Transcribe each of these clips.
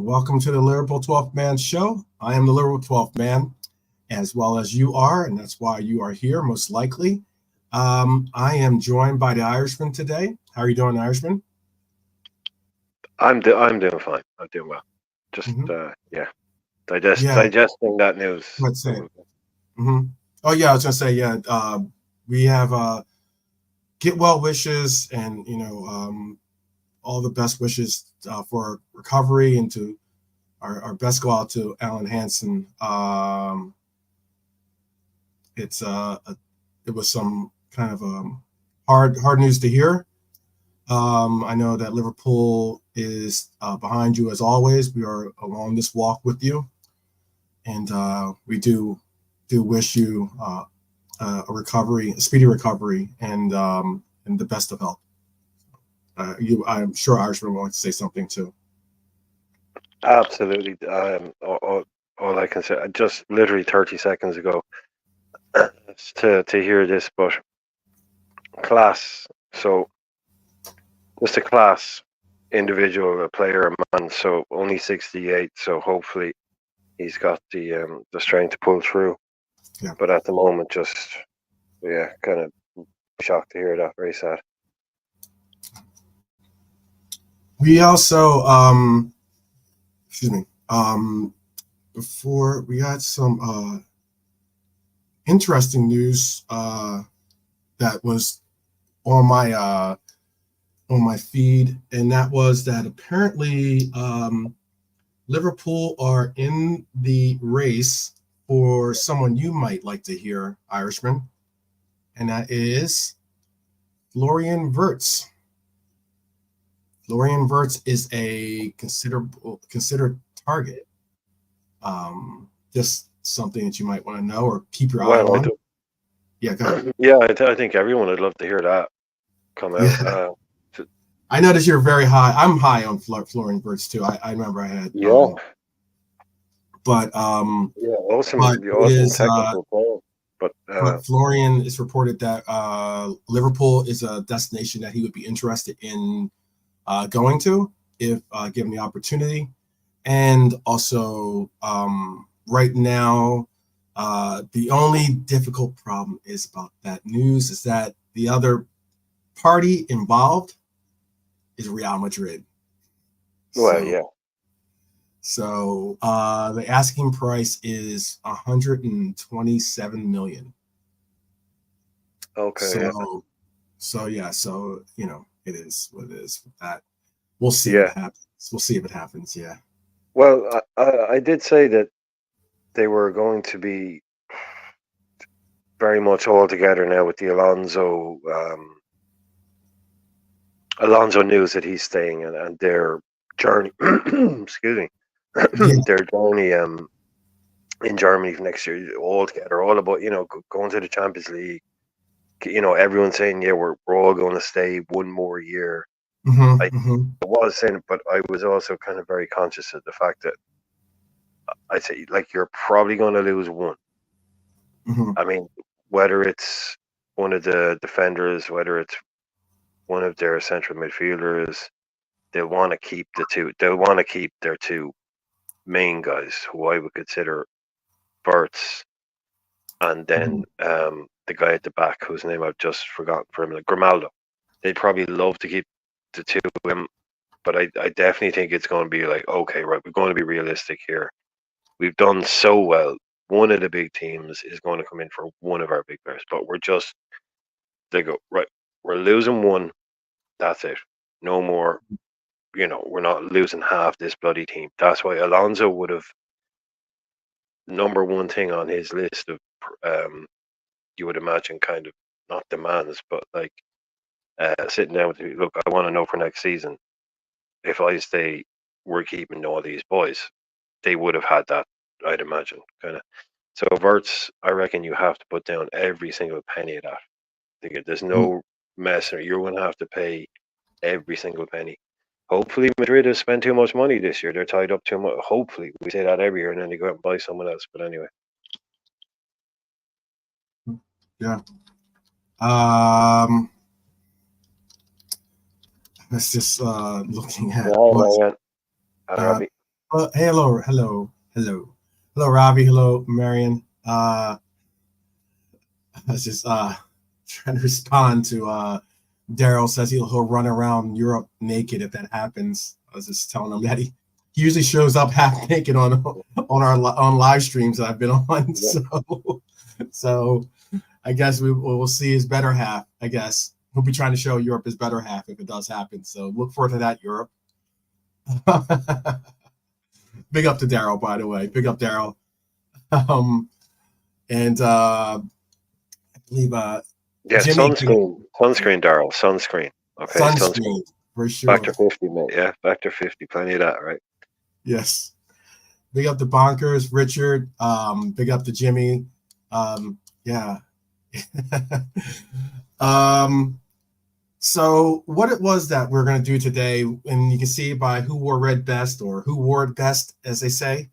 welcome to the Liverpool 12th Man Show. I am the Liverpool 12th Man, as well as you are, and that's why you are here, most likely. I am joined by the Irishman today. How are you doing, Irishman? I'm doing fine. I'm doing well. Just digesting that news. Let's say. Oh yeah, I was gonna say we have get well wishes and all the best wishes for recovery and to our best go out to Alan Hansen. It was some kind of hard news to hear. I know that Liverpool is behind you as always. We are along this walk with you, and we do wish you a speedy recovery, and the best of health. I'm sure Irishman will want to say something too. Absolutely. All I can say, just literally 30 seconds ago, to hear this, but class. So just a class individual, a player, a man. So only 68. So hopefully he's got the strength to pull through. Yeah. But at the moment, just kind of shocked to hear that. Very sad. We also, before we had some interesting news that was on my feed, and that was that apparently Liverpool are in the race for someone you might like to hear, Irishman, and that is Florian Wirtz. Florian Wirtz is a considered target. Just something that you might want to know or keep your eye on. Yeah, go ahead. Yeah, I think everyone would love to hear that come out. Yeah. I noticed you're very high. I'm high on Florian Wirtz too. I remember I had. Awesome technical player. But Florian is reported that Liverpool is a destination that he would be interested in going to if given the opportunity. And also right now, the only difficult problem is about that news is that the other party involved is Real Madrid. So the asking price is 127 million. Okay. So it is what it is with that. We'll see what happens. We'll see if it happens. Yeah. Well, I did say that they were going to be very much all together now with the Alonso news that he's staying and their journey. Excuse me. Their journey in Germany for next year, all together, all about going to the Champions League. Everyone's saying we're all going to stay one more year. I was saying, but I was also kind of very conscious of the fact that I'd say you're probably going to lose one. I mean, whether it's one of the defenders, whether it's one of their central midfielders, they'll want to keep the two. They'll want to keep their two main guys, who I would consider Wirtz, and then the guy at the back, whose name I've just forgotten for him, Grimaldo. They'd probably love to keep the two of them, but I definitely think it's going to be okay, right, we're going to be realistic here. We've done so well. One of the big teams is going to come in for one of our big players, but they go, right, we're losing one, that's it. No more, we're not losing half this bloody team. That's why Alonso would have number one thing on his list of you would imagine kind of not demands, but sitting down with you, look, I want to know for next season, if I stay, we're keeping all these boys. They would have had that, I'd imagine, kind of. So Wirtz, I reckon you have to put down every single penny of that. There's no messing. You're going to have to pay every single penny. Hopefully Madrid has spent too much money this year. They're tied up too much. Hopefully. We say that every year and then they go out and buy someone else. But anyway. Yeah. Let's just looking at Hey, hello, Robbie. Hello, Marion. I was just trying to respond to Daryl says he'll run around Europe naked if that happens. I was just telling him that he usually shows up half naked on on live streams that I've been on. Yeah. So I guess we'll see his better half. I guess he'll be trying to show Europe his better half if it does happen. So look forward to that, Europe. Big up to Daryl, by the way. Big up, Daryl. And I believe Jimmy sunscreen, Daryl, sunscreen. Okay, sunscreen for sure. Factor 50, mate. Yeah, factor 50. Plenty of that, right? Yes. Big up to Bonkers, Richard. Big up to Jimmy. Yeah. So what it was that we're going to do today, and you can see by who wore red best or who wore it best, as they say.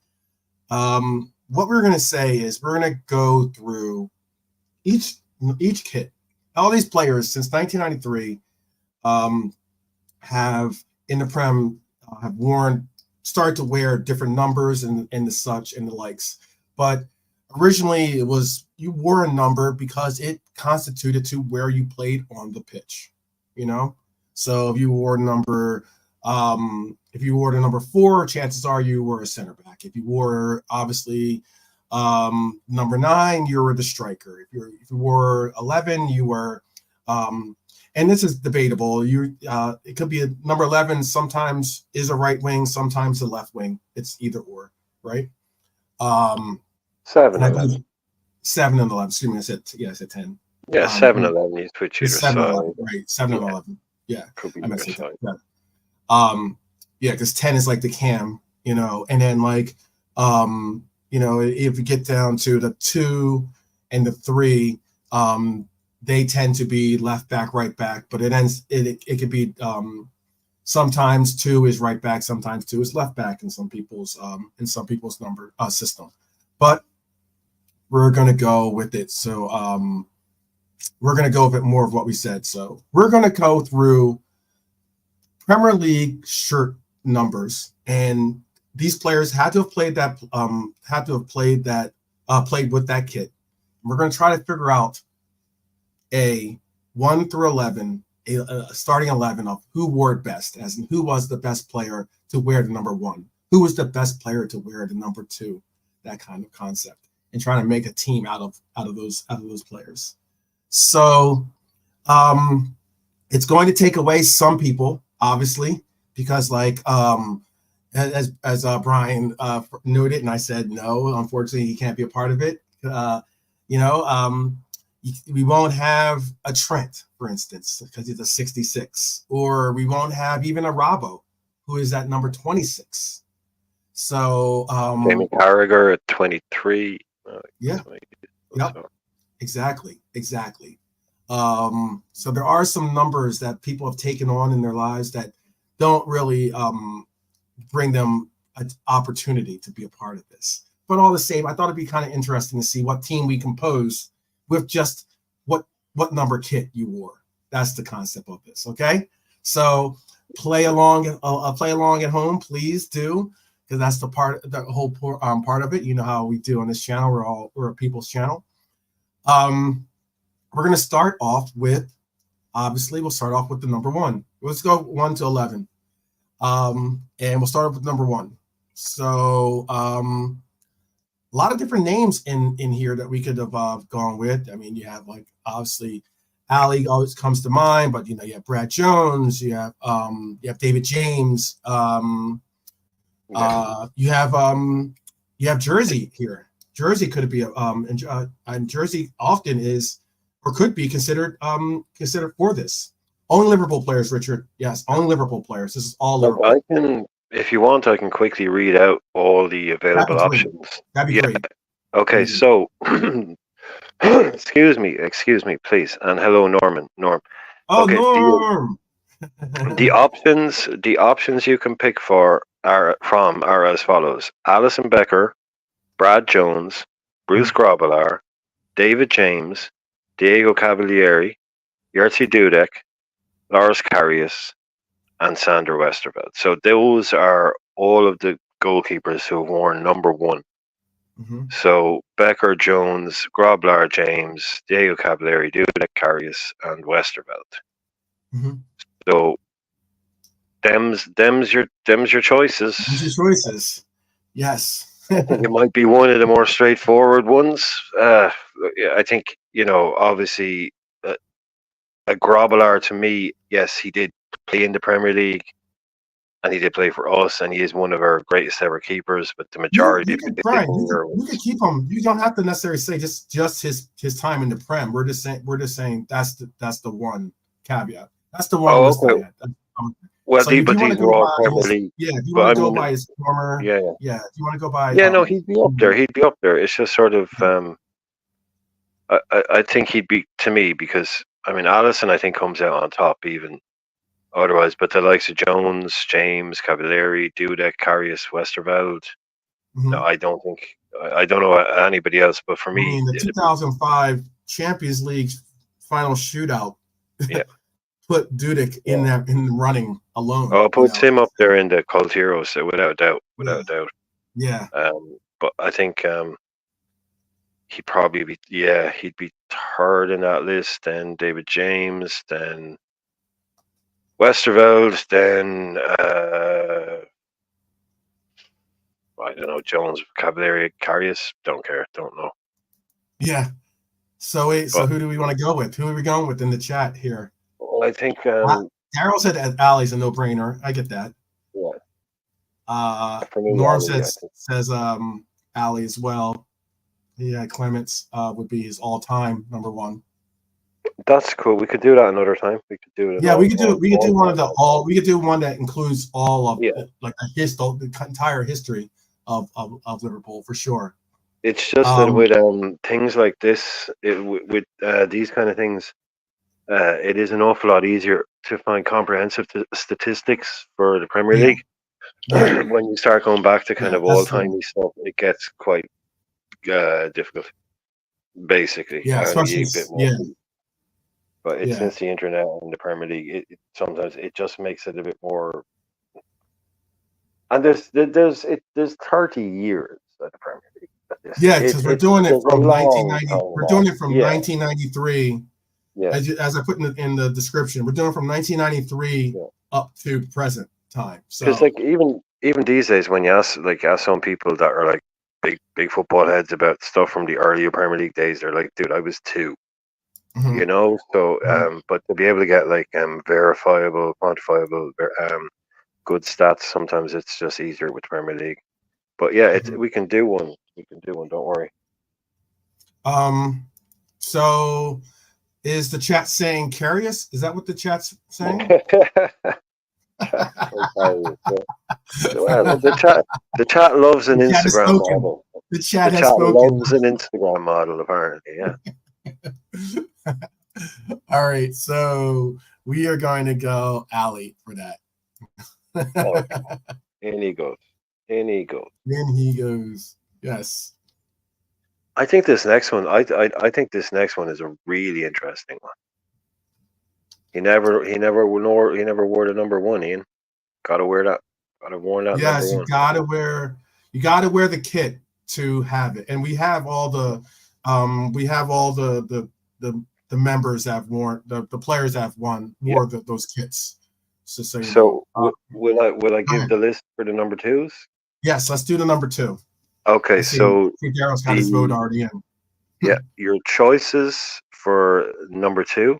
What we're going to say is we're going to go through each kit. All these players since 1993 have in the Prem have started to wear different numbers and the such and the likes. But originally it was you wore a number because it constituted to where you played on the pitch. You know, so if you wore the number 4, chances are you were a center back. If you wore obviously number 9, you were the striker. If you wore 11, you were and this is debatable. It could be a number 11 sometimes is a right wing, sometimes a left wing. It's either or, right? 7 and 11. 7 and 11. Excuse me, I said 10. Yeah, 7 and 11. You switch either 7 side. 11, right? 7 and 11. Yeah, could be I meant either to say side. that. Yeah, because 10 is like the cam, you know, and then like you know, if you get down to the 2 and the 3, they tend to be left back, right back, but it could be sometimes 2 is right back, sometimes 2 is left back in some people's number system. But we're gonna go with it. So we're gonna go with more of what we said. So we're gonna go through Premier League shirt numbers, and these players had to have played with that kit. We're going to try to figure out a 1 through 11, a starting 11 of who wore it best, as in who was the best player to wear the number 1, who was the best player to wear the number 2, that kind of concept, and trying to make a team out of those players. So it's going to take away some people, obviously, because like as Brian noted, and I said no, unfortunately he can't be a part of it. You know, we won't have a Trent, for instance, because he's a 66, or we won't have even a Robbo, who is at number 26. So Jamie Carragher at 23. Yeah. Yep. So. Exactly. So there are some numbers that people have taken on in their lives that don't really bring them an opportunity to be a part of this. But all the same, I thought it'd be kind of interesting to see what team we compose with just what number kit you wore. That's the concept of this. Okay, so play along at home, please do, because that's the whole part of it. You know how we do on this channel. We're a people's channel. We're going to start off with, obviously, we'll start off with the number 1. Let's go 1 to 11. And we'll start off with number 1. So a lot of different names in here that we could have gone with. I mean, you have like, obviously, Ali always comes to mind, but, you know, you have Brad Jones, you have David James, you have Jersey here. Jersey could be and Jersey often is or could be considered for this. Only Liverpool players, Richard. Yes, only Liverpool players. This is all Liverpool. If you want, I can quickly read out all the available options. That'd be great. Okay, so excuse me, please, and hello, Norman. Norm. Oh, okay, Norm. The options you can pick are as follows: Alisson Becker, Brad Jones, Bruce Grobbelaar, David James, Diego Cavalieri, Jerzy Dudek, Loris Karius, and Sander Westerveld. So those are all of the goalkeepers who have worn number 1. Mm-hmm. So Becker, Jones, Grobler, James, Diego Cavalieri, Dudek, Karius, and Westerveld. Mm-hmm. So them's your choices. Them's your choices. Yes. I think it might be one of the more straightforward ones. I think, obviously, a Grobler, to me, yes, he did play in the Premier League, and he did play for us, and he is one of our greatest ever keepers. But the majority you of could, Brian, people you could keep him. You don't have to necessarily say just his time in the Prem. We're just saying that's the one caveat. That's the one list I had. Well, so if you want to go by Premier League. if you want to go by his former, if you want to go by, no, he'd be up there. He'd be up there. It's just sort of, I think he'd be, to me, because Allison, I think, comes out on top even otherwise. But the likes of Jones, James, Cavalieri, Dudek, Karius, Westerveld. No, I don't think. I don't know anybody else. But for me, the 2005 Champions League final shootout. Yeah. Put Dudek in the running alone. Oh, puts him up there in the cult heroes, without doubt. Without doubt. Yeah. But I think he'd probably be he'd be third in that list. Then David James, then Westerveld, then I don't know, Jones, Cavalieri, Karius. Don't care. Don't know. Yeah. So who do we want to go with? Who are we going with in the chat here? Well, I think Daryl said that Ali's a no-brainer. I get that. Yeah. Norm says Ali as well. Yeah, Clements would be his all-time number 1. That's cool. We could do that another time. We could do it. Yeah, we could do one of the all. We could do one that includes all of like the entire history of Liverpool for sure. It's just that with things like this, with these kind of things, it is an awful lot easier to find comprehensive statistics for the Premier League. Yeah. When you start going back to kind of all-timey stuff, it gets quite difficult, basically. Yeah, especially But since the internet and the Premier League, it sometimes it just makes it a bit more. And there's 30 years of the Premier League. Yeah, because we're doing it from 1990. We're doing it from 1993. Yeah. As I put in the description, we're doing it from 1993 up to present time. So, because like even these days, when you ask some people that are like big football heads about stuff from the earlier Premier League days, they're like, "Dude, I was 2." Mm-hmm. So but to be able to get verifiable, quantifiable, good stats, sometimes it's just easier with Premier League. But yeah, we can do one. We can do one. Don't worry. So is the chat saying Karius? Is that what the chat's saying? Well, the chat loves an Instagram model. The chat loves an Instagram model, apparently. Yeah. All right, so we are going to go Ali for that. In he goes. In he goes. Yes. I think this next one. I think this next one is a really interesting one. He never wore the number 1. Ian, gotta wear that. Gotta wear that. Yes, you gotta wear the kit to have it, and we have all the members that have worn the players that have wore those kits. So will I give the list for the number 2s? Yes, let's do the number 2. Okay, so Daryl's got his vote already in. Yeah, your choices for number 2.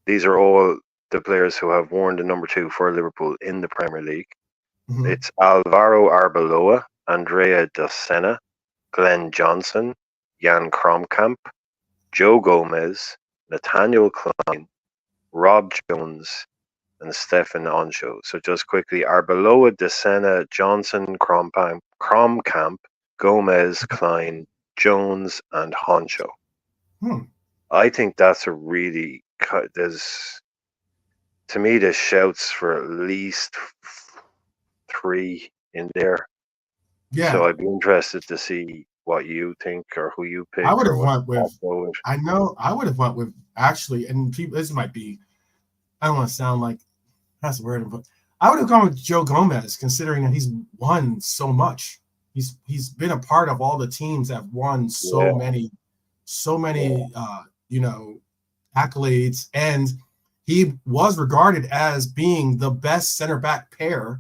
These are all the players who have worn the number 2 for Liverpool in the Premier League. Mm-hmm. It's Alvaro Arbeloa, Andrea Dossena, Glenn Johnson, Jan Kromkamp, Joe Gomez, Nathaniel Klein, Rob Jones, and Stefan Onsho. So just quickly, Arbeloa, Dossena, Johnson, Kromkamp, Gomez, Klein, Jones, and Honcho. I think that's a really to me there's shouts for at least 3 in there. Yeah. So I'd be interested to see what you think or who you pick. I would have went with. I know I would have went with actually, and people. This might be. I don't want to sound like that's the word, but I would have gone with Joe Gomez, considering that he's won so much. He's been a part of all the teams that have won so many accolades, and he was regarded as being the best center back pair,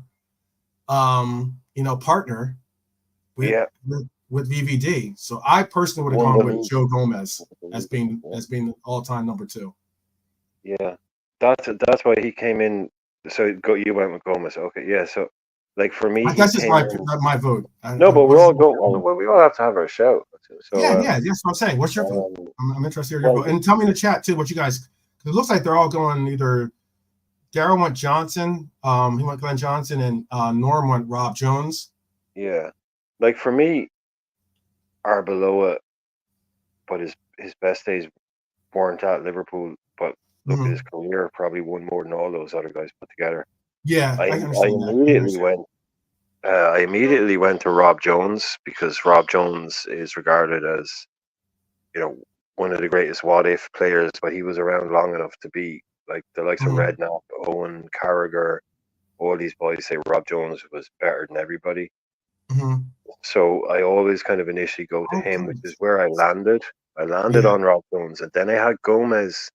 partner with VVD. So I personally would have gone with Joe Gomez as being all-time number 2. Yeah, that's why he came in. So you went with Gomez, okay? Yeah, so like for me, that's just my vote. No, but we all go. Well, we all have to have our shout. So that's what I'm saying. What's your vote? I'm interested in your vote, and tell me in the chat too what you guys. Because it looks like they're all going either. Daryl went Johnson. He went Glenn Johnson, and Norm went Rob Jones. Yeah, like for me, Arbeloa, but his best days weren't at Liverpool. But look at his career, probably won more than all those other guys put together. Yeah, I immediately went to Rob Jones, because Rob Jones is regarded as, one of the greatest what-if players, but he was around long enough to be like the likes of Redknapp, Owen, Carragher, all these boys say Rob Jones was better than everybody. So I always kind of initially go to him, which is where I landed. I landed on Rob Jones, and then I had Gomez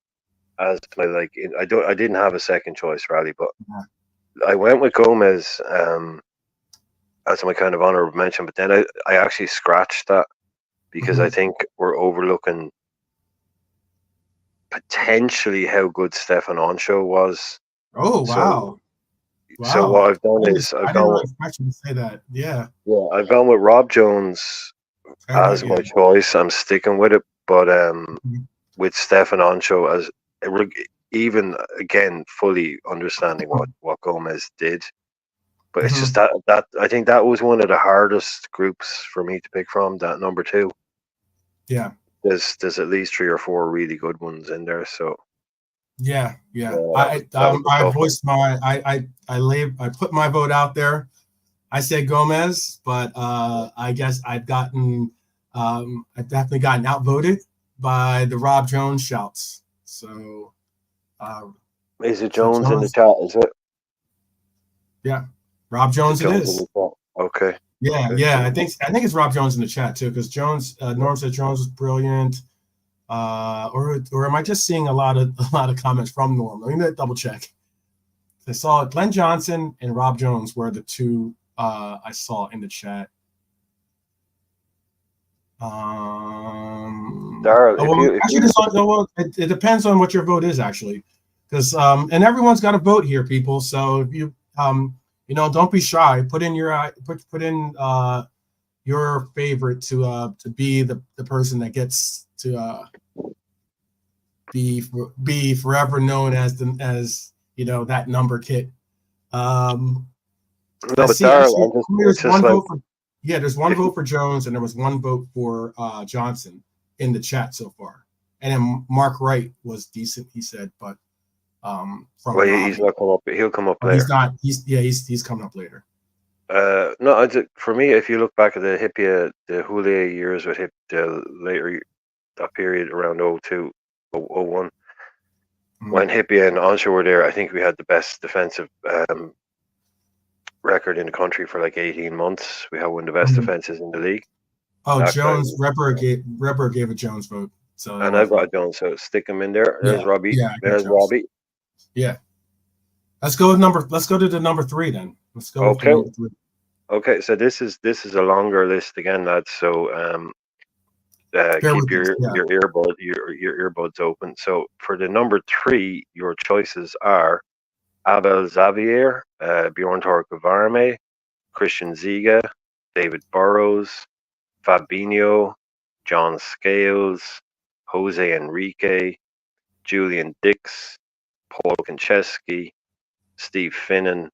as my I didn't have a second choice really, but I went with Gomez as my kind of honorable mention. But then I actually scratched that, because I think we're overlooking potentially how good Stefan Onsho was. Oh wow! So what I've done is I didn't really expect you to say that. Yeah, I've gone with Rob Jones as my choice. I'm sticking with it, but with Stefan Onsho as even again fully understanding what Gomez did. But it's just that I think that was one of the hardest groups for me to pick from, that number 2. Yeah. There's at least 3 or 4 really good ones in there. So yeah. I voiced my I put my vote out there. I said Gomez, but I guess I've definitely gotten outvoted by the Rob Jones shouts. So is it Jones in the chat? Is it? Yeah, Rob Jones. It is. Okay. Yeah, okay. Yeah. I think it's Rob Jones in the chat too, because Jones. Norm said Jones was brilliant. Or am I just seeing a lot of comments from Norm? Let me double check. I saw Glenn Johnson and Rob Jones were the 2 I saw in the chat. It depends on what your vote is, actually, because and everyone's got a vote here, people. So if you don't be shy. Put in your your favorite to be the person that gets to be forever known as that number kit. There's one vote for Jones, and there was 1 vote for Johnson in the chat so far. And then Mark Wright was decent, he said, but he's not come up. He'll come up later. He's coming up later. No, for me, if you look back at the Houllier years with the later that period around 02, 01, when Hyypiä and Onsho were there, I think we had the best defensive record in the country for like 18 months. We had one of the best defenses in the league. Oh, Jones, Reber gave a Jones vote. So and I've got Jones, so stick him in there. There's Robbie. Yeah, there's Robbie. Yeah. Let's go to the number 3 then. Let's go with the number 3. Okay, so this is a longer list again, lads. So keep your earbuds open. So for the number 3, your choices are Abel Xavier, Bjorn Torque, Christian Ziga, David Burrows, Fabinho, John Scales, Jose Enrique, Julian Dix, Paul Konchesky, Steve Finnan,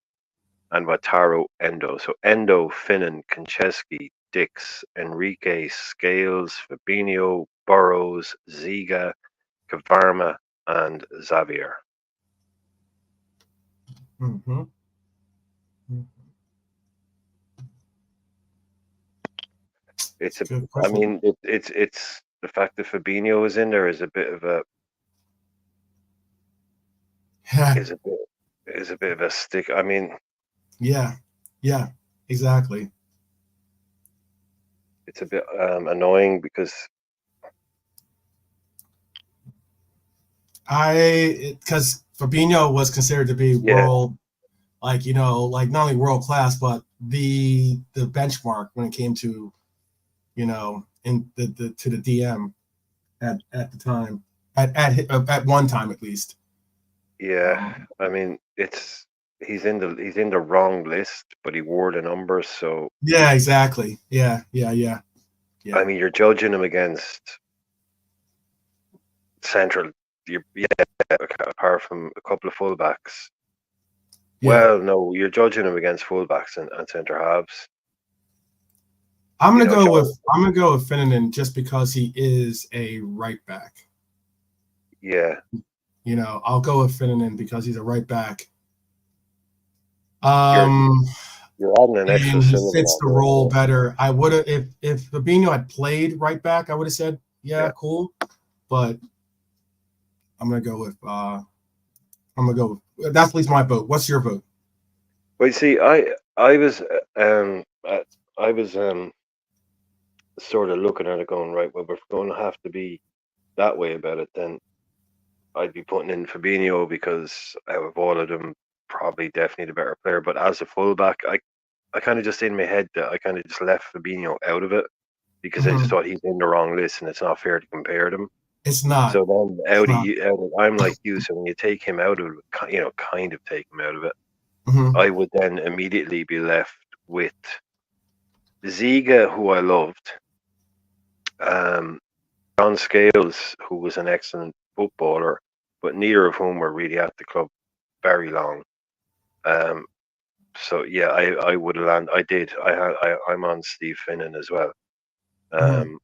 and Wataru Endo. So Endo, Finnan, Konchesky, Dix, Enrique, Scales, Fabinho, Burrows, Ziga, Kavarma, and Xavier. It's the fact that Fabinho is in there is a bit of a is a bit of a stick. I mean, Yeah, yeah, exactly. It's a bit annoying because because Fabinho was considered to be yeah, world, like like not only world class, but the benchmark when it came to in the to the DM at the time at one time at least. yeah. I mean, he's in the wrong list, but he wore the numbers. So Yeah, exactly. Yeah. I mean, you're judging him against central. Yeah, apart from a couple of fullbacks. Yeah. Well, no, you're judging him against fullbacks and centre halves. I'm You gonna know, go John. with Finnegan just because he is a right back. Yeah, I'll go with Finnegan because he's a right back. you're Um, you're adding an extra and he syllable fits on the there. role better. I would have if Fabinho had played right back, I would have said, yeah, Yeah. cool. But I'm gonna go with that's at least my vote. What's your vote? Well, see, I was I was sort of looking at it, going right. Well, we're going to have to be that way about it. Then I'd be putting in Fabinho because out of all of them, probably definitely the better player. But as a fullback, I kind of just in my head that I kind of just left Fabinho out of it because I just Mm-hmm. thought he's in the wrong list and it's not fair to compare them. It's not. So then It's not. I'm like you. So when you take him out of it, kind of take him out of it, Mm-hmm. I would then immediately be left with Ziga, who I loved, um, John Scales, who was an excellent footballer, but neither of whom were really at the club very long. Um, so yeah, I would have landed. I did. I'm on Steve Finnan as well. Mm-hmm.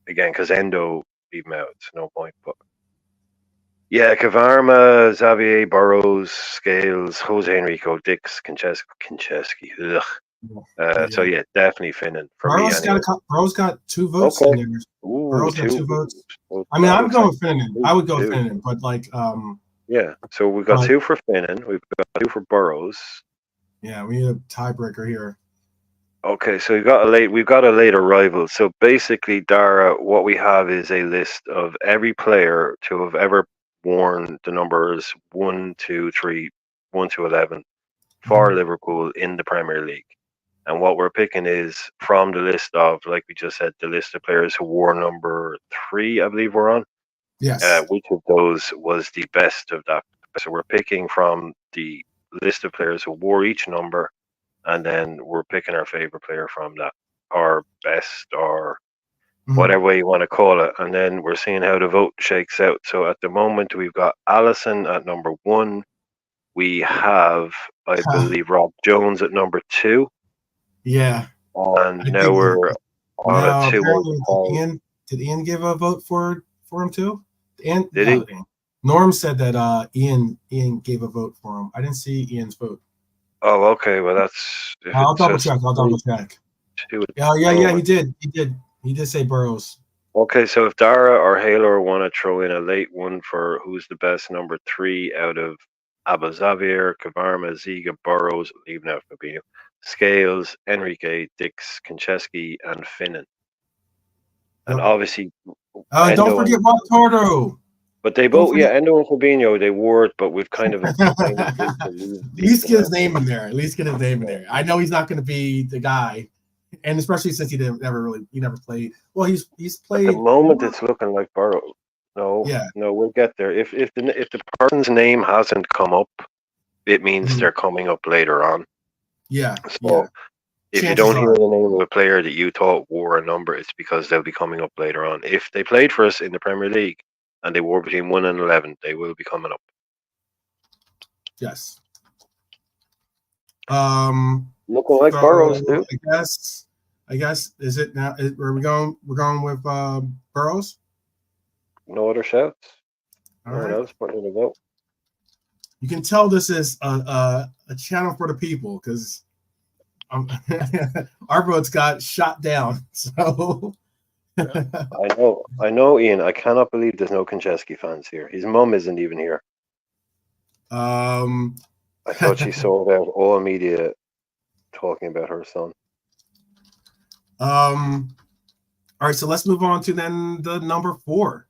Again, because Endo leave him out. It's no point. But yeah, Kavarma, Xavier Burrows, Scales, Jose Enrico, Dix, Konchesky. Ugh. So Yeah. yeah, definitely Finnan for me anyway. Burrow's got 2 votes in Okay. there. Ooh, Burrow's got two. 2 votes. Well, I mean, that I'm looks going like with Finnegan. I two, would go with two. Finnegan, but Yeah. So we've got but two for Finnan. We've got two for Burrows. yeah, we need a tiebreaker here. Okay, so we've got a late arrival. So basically, Dara, what we have is a list of every player to have ever worn the numbers 1, 2, 3, 1 to 11 for Mm-hmm. Liverpool in the Premier League. And what we're picking is from the list of, like we just said, the list of players who wore number 3, I believe we're on. Yes. Which of those was the best of that? So we're picking from the list of players who wore each number, and then we're picking our favorite player from that, or best, or Mm-hmm. whatever way you want to call it. And then we're seeing how the vote shakes out. So at the moment, we've got Allison at number 1. We have, I believe, Rob Jones at number 2. Yeah. And I now think we're on a no, 2-1 apparently tie. Ian give a vote for him too? And Did he? Norm said that Ian gave a vote for him. I didn't see Ian's vote. Oh, okay. Well, that's if it I'll double says check. I'll double check. 2 at Yeah, the he moment. did. He did say Burrows. Okay, so if Dara or Haylor want to throw in a late one for who's the best number 3 out of Abba Xavier, Kavarma, Ziga, Burrows, leaving out Fabinho, Scales, Enrique, Dix, Konchesky, and Finnan. And Yep. obviously Don't Endo forget and Rob Tordo. but they Don't both, yeah, forget. Endo and Fabinho, they were it, but we've kind of agreed to At leave least them get his out. name in there. At least get his name in Yeah. there. I know he's not going to be the guy, and especially since he never played. Well, he's At the played moment, more. it's looking like Burrows. No, Yeah. no, we'll get there. If the person's name hasn't come up, it means Mhm. they're coming up later on. Yeah. So if you Chances don't hear are. the name of a player that you thought wore a number, it's because they'll be coming up later on. If they played for us in the Premier League and they wore between 1 and 11, they will be coming up. Yes. Looking like So Burrows, too. I guess is it now? Are we going? We're going with Burrows. No other shouts. All No one right. else putting in a vote. You can tell this is a channel for the people because our votes got shot down. So I know, Ian. I cannot believe there's no Konchesky fans here. His mum isn't even here. um, I thought she sold out all media talking about her son. All right, so let's move on to then the number 4.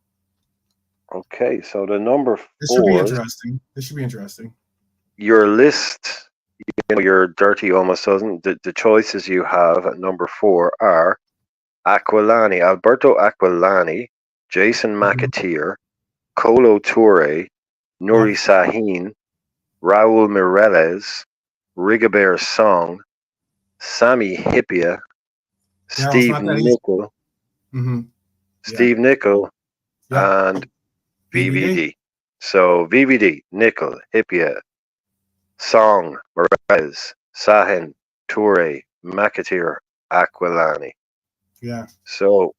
Okay, so the number 4. This should be interesting. This should be interesting. Your list, your dirty almost doesn't. The choices you have at number 4 are Aquilani, Alberto Aquilani, Jason McAteer, Kolo Toure, Nuri Sahin, Raul Mireles, Rigobert Song, Sami Hyypiä, Steve Nicol, Steve Nicol, and VVD. So VVD, Nicol, Hyypiä, Song, Mireles, Sahin, Toure, McAteer, Aquilani. Yeah. So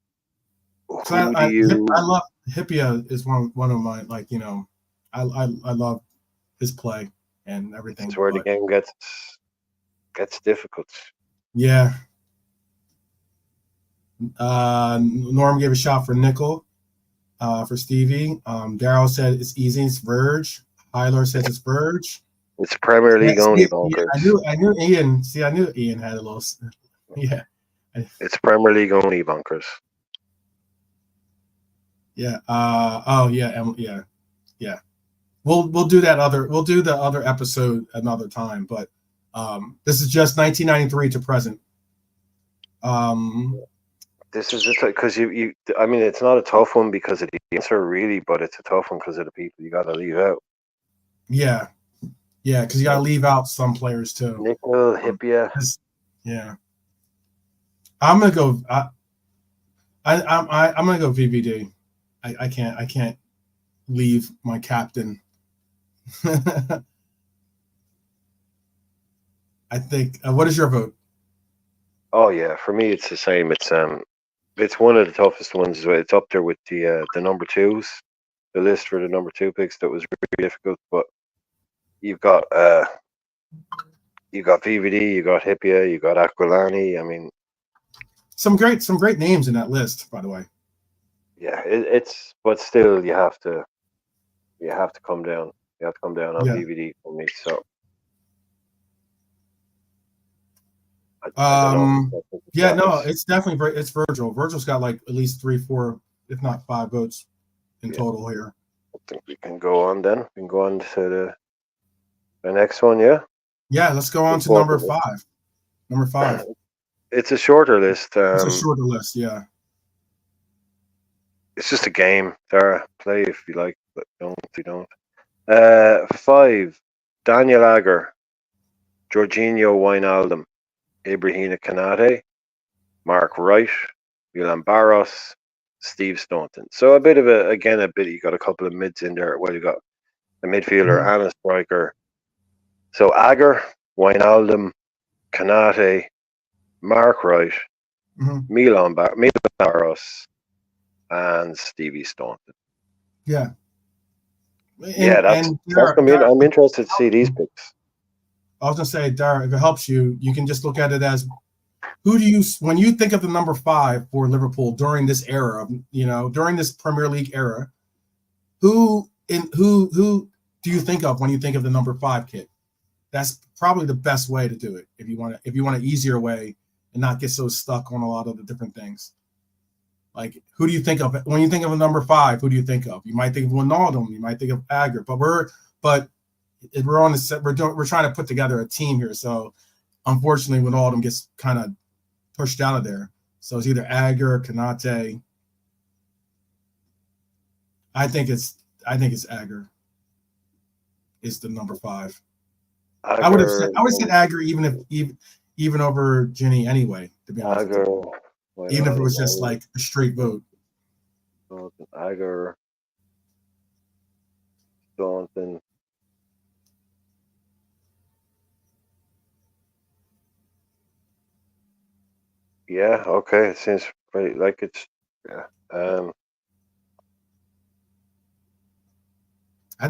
I love Hyypiä is one of my, like, you know, I love his play and everything. That's where the game gets difficult. Yeah. Norm gave a shot for Nicol, for Stevie. Daryl said it's easy. It's Verge. Hyler says it's Verge. It's Premier League only, bonkers. I knew Ian. See, I knew Ian had a little. Yeah. It's Premier League only, bonkers. Yeah. Yeah. We'll do that other. We'll do the other episode another time. But this is just 1993 to present. This is just because you. I mean, it's not a tough one because of the answer, really, but it's a tough one because of the people you got to leave out. Yeah, because you got to leave out some players too. Nicol, Hyypiä. Yeah, I'm gonna go. I'm gonna go VVD. I can't leave my captain. I think. What is your vote? Oh yeah, for me it's the same. It's one of the toughest ones. It's up there with the number 2s. The list for the number 2 picks that was really difficult. But you've got VVD, you got Hyypiä, you got Aquilani. I mean, some great names in that list, by the way. Yeah, it's but still you have to come down. You have to come down on VVD for me. So. It's definitely it's Virgil. Virgil's got like at least 3, 4, if not 5 votes in total here. I think we can go on then. We can go on to the next one, yeah? Yeah, let's go on to number 5. Number 5. It's a shorter list. It's a shorter list, yeah. It's just a game. Dara, play if you like, but don't if you don't. 5, Daniel Agger, Jorginho Wijnaldum, Ibrahima Konate, Mark Wright, Milan Barros, Steve Staunton. So you got a couple of mids in there. Well, you got a midfielder and a striker. So Agger, Wijnaldum, Konate, Mark Wright, Milan Barros, and Stevie Staunton. Yeah. I'm interested to see these picks. I was gonna say, Dara, if it helps you, you can just look at it as when you think of the number 5 for Liverpool during this era, during this Premier League era, who do you think of when you think of the number 5 kid? That's probably the best way to do it if you want an easier way and not get so stuck on a lot of the different things. Like, who do you think of when you think of a number 5? Who do you think of? You might think of Wijnaldum, you might think of Agger, but we're on the set. We're trying to put together a team here. So unfortunately, Wijnaldum gets kind of pushed out of there. So it's either Agger or Konate. I think it's Agger is the number 5. I would have said Agger even over Ginny anyway, to be honest. Agger, even if it was just like a straight vote. Agger, Staunton. Yeah, okay. It seems pretty like it's I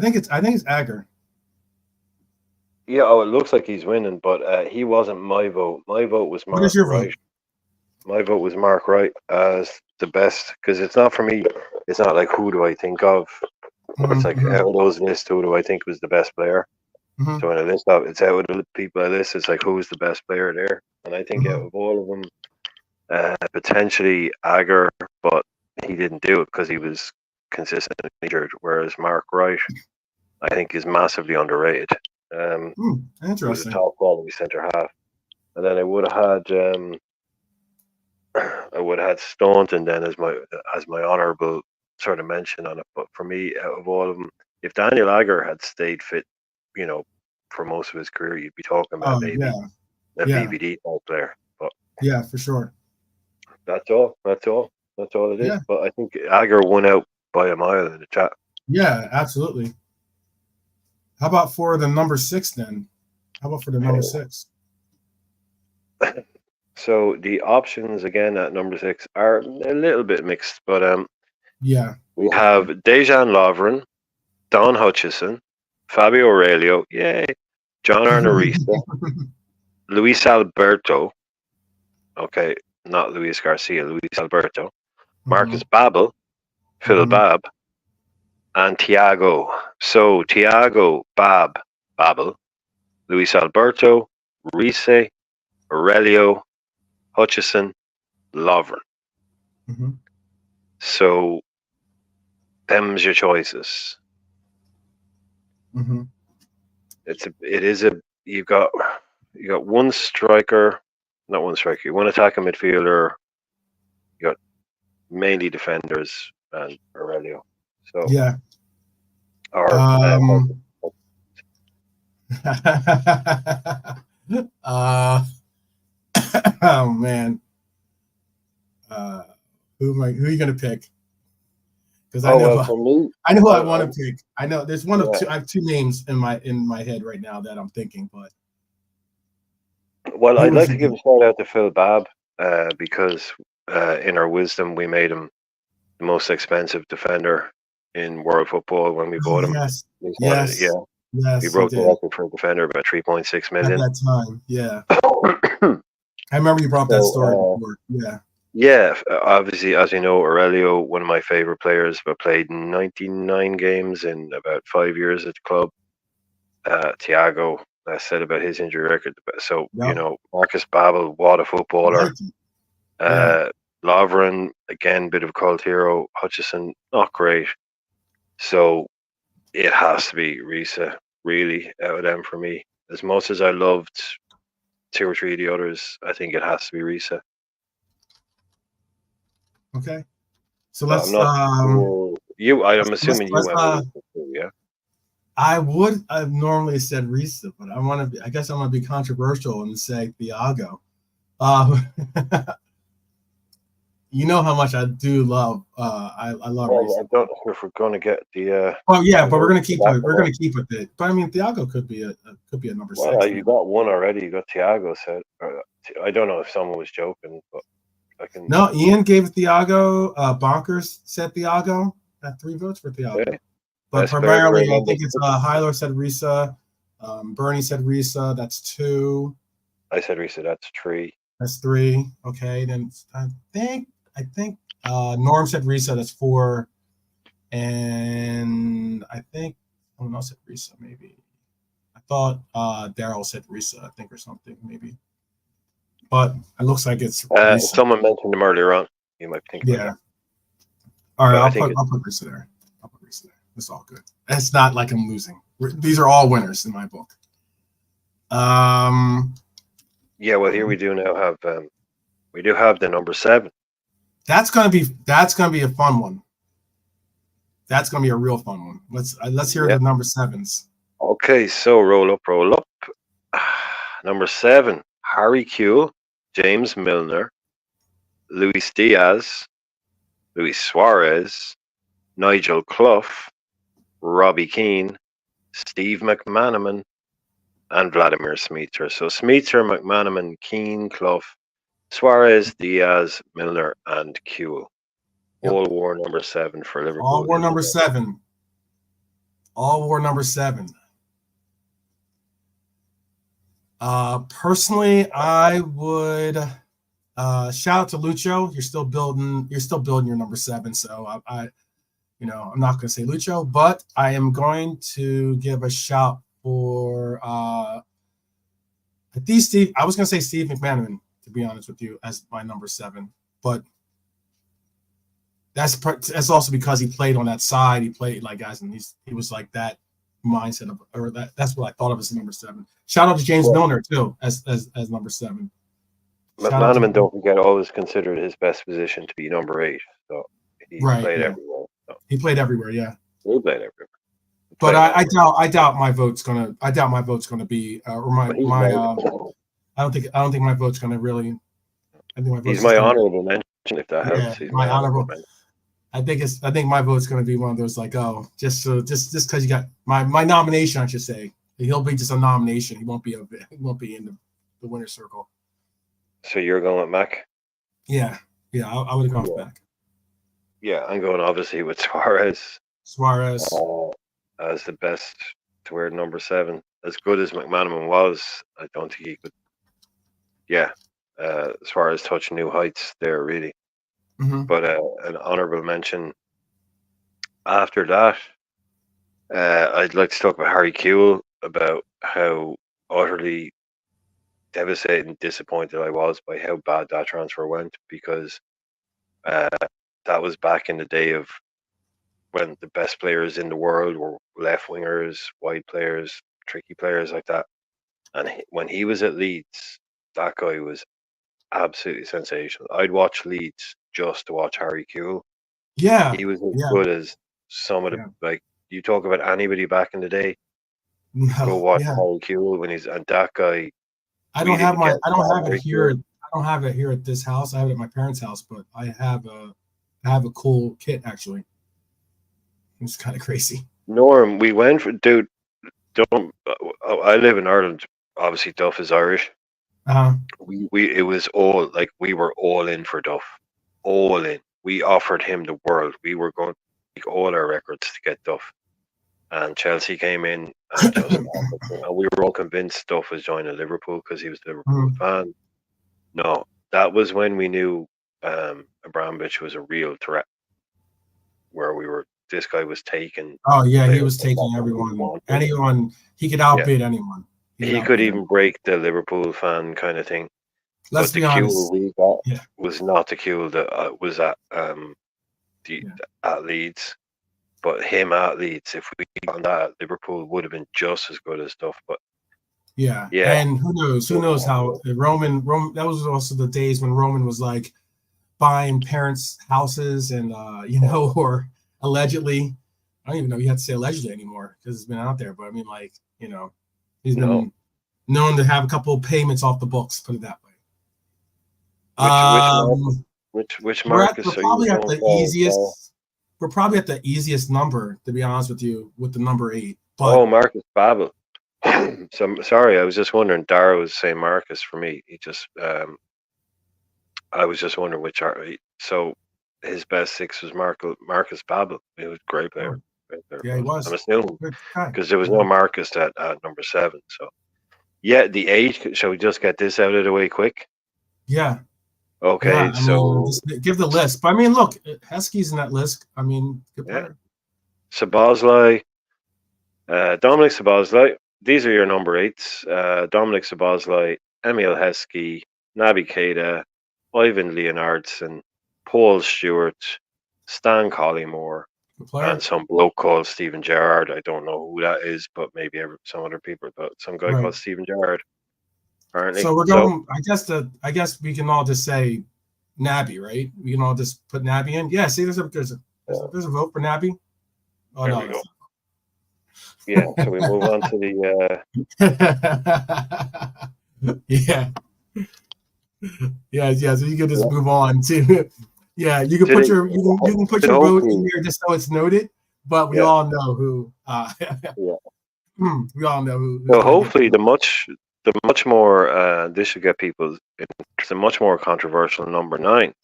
think it's Agger. Yeah, it looks like he's winning, but he wasn't my vote. My vote was Mark Wright. Vote? My vote was Mark Wright as the best, because it's not for me. It's not like who do I think of. It's like out of those lists, who do I think was the best player? Mm-hmm. So when it's out with the people I list, it's like who's the best player there, and I think out of all of them, potentially Agar, but he didn't do it because he was consistently injured. Whereas Mark Wright, I think, is massively underrated. He was a Interesting. top quality centre half, and then I would have had Staunton then as my honourable sort of mention on it. But for me, out of all of them, if Daniel Agger had stayed fit, for most of his career, you'd be talking about maybe a VVD type player. But yeah, for sure. That's all it is. Yeah. But I think Agger won out by a mile in the chat. Yeah, absolutely. How about for the number 6 then? How about for the number 6? So the options again at number 6 are a little bit mixed, but yeah, we have Dejan Lovren, Don Hutchison, Fabio Aurelio, yay, John Arnorista, Luis Alberto, okay, not Luis Garcia, Luis Alberto, Marcus Babel, Phil Babb, and Thiago. So Thiago, Babel, Luis Alberto, Rice, Aurelio, Hutchison, Lovren. So them's your choices. You've got one striker, not one striker, one attacking midfielder. You got mainly defenders and Aurelio. So yeah. Oh man. Who are you gonna pick? Because I know who I want to pick. I know there's one of two. I have two names in my head right now that I'm thinking, but I'd like to give a shout out to Phil Babb because in our wisdom we made him the most expensive defender in world football when we bought him. Yes. He broke the record for a defender about 3.6 million at that time. Yeah, I remember you brought that story before. Yeah. Yeah, obviously, as you know, Aurelio, one of my favorite players, but played 99 games in about 5 years at the club. Thiago, I said about his injury record. So, Marcus Babel, what a footballer. Lovren, again, bit of a cult hero. Hutchison, not great. So, it has to be Risa, really, out of them for me. As much as I loved 2 or 3 of the others, I think it has to be Risa. Okay, so let's. I'm assuming you have. Yeah. I would have normally said Risa, but I guess I'm gonna be controversial and say Thiago. You know how much I do love. I love. Risa. I don't know if we're gonna get the. Oh yeah, but we're gonna keep it. We're gonna keep with it. But I mean, Thiago could be a number 6. Well, you got one already. You got Thiago said. I don't know if someone was joking, but. No, Ian gave Thiago. Bonkers said Thiago. Got 3 votes for Thiago. Okay. But primarily, I think it's Hyler said Risa. Bernie said Risa. That's 2. I said Risa. That's 3. That's 3. Okay, then I think Norm said Risa. That's 4. And I think someone else said Risa. Maybe I thought Daryl said Risa. I think or something maybe. But it looks like it's someone mentioned them earlier on. You might think. Yeah. All right, I'll put Risa there. It's all good. It's not like I'm losing. These are all winners in my book. Yeah. Well, here we do now have the number 7. That's gonna be a fun one. That's gonna be a real fun one. Let's hear the number 7s. Okay, so roll up. Number 7. Harry Kewell, James Milner, Luis Diaz, Luis Suarez, Nigel Clough, Robbie Keane, Steve McManaman, and Vladimir Smeater. So Smeater, McManaman, Keane, Clough, Suarez, Diaz, Milner, and Kewell. All wore number 7 for Liverpool. All wore number 7. All wore number 7. Personally, I would shout out to Lucho. You're still building your number 7. So I'm not going to say Lucho, but I am going to give a shout for for I was gonna say Steve McManaman, to be honest with you, as my number 7, but that's also because he played on that side. He played like guys, and he was like that mindset of, or that's what I thought of as number 7. Shout out to James Milner too as number 7. McManaman, don't forget, always considered his best position to be number 8. So he played everywhere. So. He played everywhere, yeah. He played everywhere. But I doubt my vote's gonna be or my I don't think my vote's gonna really. I think my vote's he's my honorable mention, if that helps. He's my honorable mention. I think my vote's gonna be one of those like, just because you got my nomination, I should say. He'll be just a nomination. He won't be in the winner's circle. So you're going with Mac? Yeah, I would have gone with Mac. Yeah, I'm going obviously with Suarez. As the best to wear number 7. As good as McManaman was, I don't think he could. Yeah, Suarez touched new heights there, really. Mm-hmm. But an honorable mention after that, I'd like to talk about Harry Kewell, about how utterly devastated and disappointed I was by how bad that transfer went, because that was back in the day of when the best players in the world were left wingers, wide players, tricky players like that. And when he was at Leeds, that guy was absolutely sensational. I'd watch Leeds just to watch Harry Kewell. Yeah, he was as good as some of the like. You talk about anybody back in the day. Go watch Harry Kewell when he's and that guy. I don't have it here. I don't have it here at this house. I have it at my parents' house, but I have a cool kit actually. It's kind of crazy. Norm, we went for dude. I live in Ireland. Obviously, Duff is Irish. It was all like we were all in for Duff, all in. We offered him the world. We were going to take all our records to get Duff, and Chelsea came in and just and we were all convinced Duff was joining Liverpool because he was a Liverpool fan. No, that was when we knew Abramovich was a real threat. Where we were. This guy was taking. Oh yeah, he was taking everyone. Anyone he could outbid anyone. He could even break the Liverpool fan kind of thing. Let's be honest. Kewell we got was not the Kewell that was at at Leeds, but him at Leeds. If we got that at Liverpool, would have been just as good as stuff. But yeah. And who knows how Roman. That was also the days when Roman was like buying parents' houses and or. Allegedly, I don't even know you have to say allegedly anymore because it's been out there. But I mean, like, he's been known to have a couple of payments off the books. Put it that way. Which Marcus? We're probably at the easiest. We're probably at the easiest number, to be honest with you, with the number 8. But, Marcus Babel. So sorry, I was just wondering. Dara was saying Marcus for me. He just. I was just wondering which are so. His best 6 was Marcus Babel. He was a great player. Yeah, he was. I'm assuming because there was no Marcus at number 7. So, yeah, the 8. Shall we just get this out of the way quick? Yeah. Okay, yeah, just give the list. But I mean, look, Heskey's in that list. I mean, good player. Szoboszlai, Dominic Szoboszlai. These are your number 8s. Dominic Szoboszlai, Emil Heskey, Naby Keita, Ivan Leonardson, Paul Stewart, Stan Collymore, and some bloke called Stephen Gerrard. I don't know who that is, but maybe some other people. But some guy called Stephen Gerrard. Apparently. So we're going. I guess we can all just say Naby, right? We can all just put Naby in. Yeah. See, there's a vote for Naby. Oh there no. We go. Yeah. So we move on to the. Yeah. Yeah. So you can just move on to. Yeah, you can put your vote in here just so it's noted, but we all know who. We all know who. Well, hopefully the much more this should get people. It's a much more controversial number 9.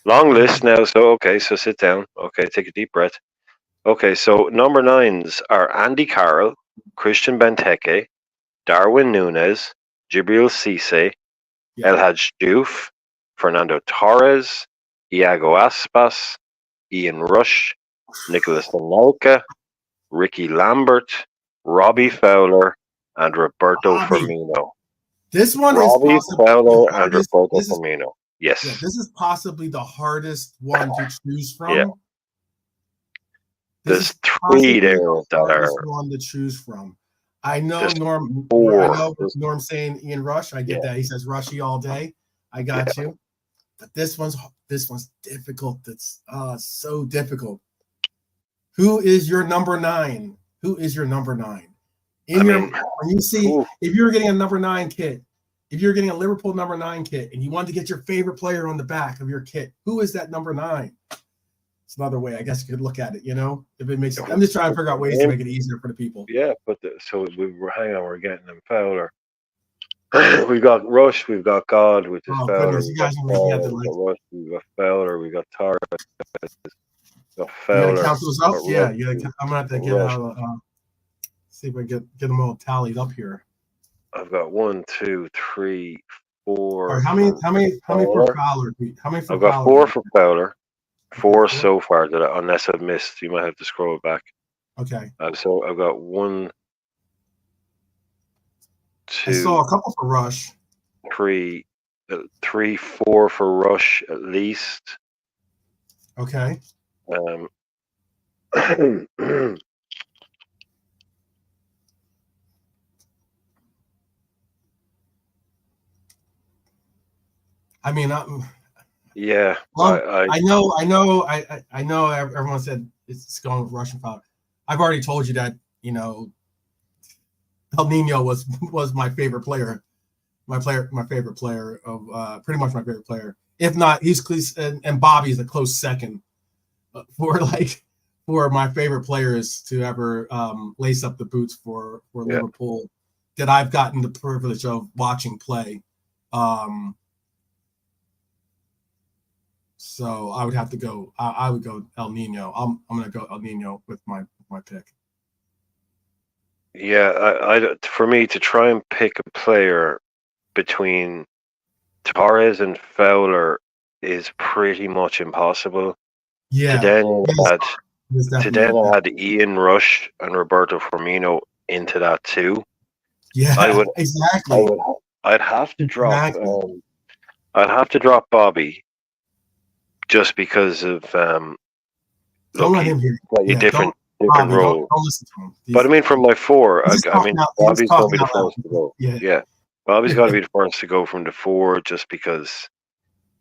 Long list now. So sit down. Okay, take a deep breath. Okay, so number 9s are Andy Carroll, Christian Benteke, Darwin Núñez, Djibril Cissé, El Hadj Diouf, Fernando Torres, Iago Aspas, Ian Rush, Nicholas Anelka, Ricky Lambert, Robbie Fowler, and Roberto Robbie. Firmino. This one Robbie, is possibly Fowler, and Roberto Firmino. Yes. Yeah, this is possibly the hardest one to choose from. Yeah. There's three there that are one to choose from. I know Norm. Four. I know Norm saying Ian Rush. I get that. He says Rushy all day. I got you. But this one's difficult. It's so difficult. Who is your number 9? Who is your number 9? When you see, if you were getting a number 9 kit, if you're getting a Liverpool number 9 kit, and you wanted to get your favorite player on the back of your kit, who is that number 9? It's another way, I guess you could look at it. If it makes. I'm just trying to figure out ways to make it easier for the people. Yeah, but we're getting them Fowler. We've got Rush, we've got God, which is Fowler. Goodness, you guys are making out the Rush, we've got Fowler, we got Torres, got Fowler. You gotta count those up? Yeah, I'm gonna have to get see if I get them all tallied up here. I've got 1, 2, 3, 4. Right, how many for Fowler? I've got 4 for Fowler. 4 so far unless I've missed. You might have to scroll back. Okay. So I've got 1, 2. I saw a couple for Rush. 3, 4 for Rush at least. Okay. I mean, yeah. Well, I know. Everyone said it's going with Rush and Fowler. I've already told you that. El Nino was my favorite player. My favorite player of pretty much my favorite player. If not, and Bobby's a close second for my favorite players to ever lace up the boots for Liverpool that I've gotten the privilege of watching play. So I would have to go. I would go El Nino. I'm going to go El Nino with my pick. Yeah, for me to try and pick a player between Torres and Fowler is pretty much impossible. Yeah. To then add Ian Rush and Roberto Firmino into that too. Yeah, exactly. I'd have to drop. I'd have to drop Bobby. Just because of don't let him hear you. different role. Don't listen to him. But I mean, from my 4, Bobby's got to be the first to go. Yeah. Bobby's got to be the first to go from the 4, just because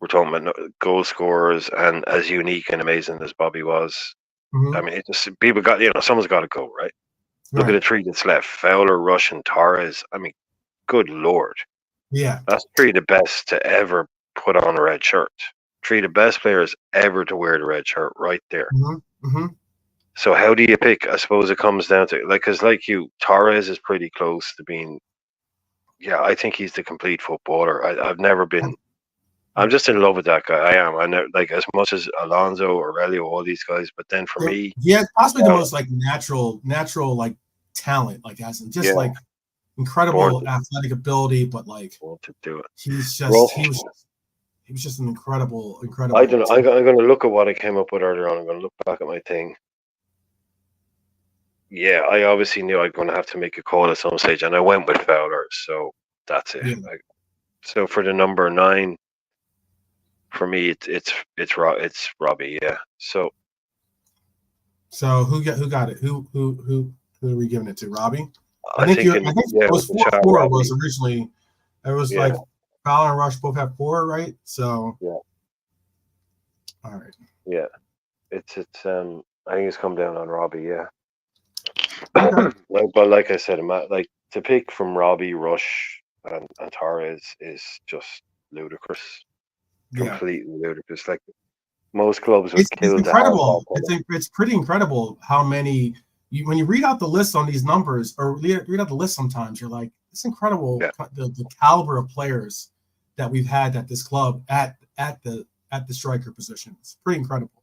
we're talking about goal scorers, and as unique and amazing as Bobby was. I mean, it just people got someone's got to go, right? Look at the 3 that's left: Fowler, Rush, and Torres. I mean, good Lord. Yeah, that's 3 of the best to ever put on a red shirt. 3 of the best players ever to wear the red shirt, right there. So how do you pick? I suppose it comes down to because Torres is pretty close to being. Yeah, I think he's the complete footballer. I've never been. I'm just in love with that guy. I am. I never as much as Alonso, Aurelio, all these guys. But then for me, possibly the most natural talent, as in just incredible athletic ability, but to do it. He was just an incredible. I don't know. I'm going to look at what I came up with earlier on. I'm going to look back at my thing. Yeah, I obviously knew I'm going to have to make a call at some stage, and I went with Fowler. So that's it. Yeah. So for the number 9, for me, it's Robbie. Yeah. So who got it? Who are we giving it to? Robbie. I think it was 4-4 was originally. It was Fowler and Rush both have 4, right? So yeah. All right. Yeah, it's I think it's come down on Robbie. Yeah. But like I said, to pick from Robbie, Rush, and Torres is just ludicrous. Completely ludicrous. Most clubs would kill. It's incredible. It's pretty incredible how many. When you read out the list on these numbers, or read out the list, sometimes you're like, it's incredible the caliber of players that we've had at this club at the striker position. It's pretty incredible.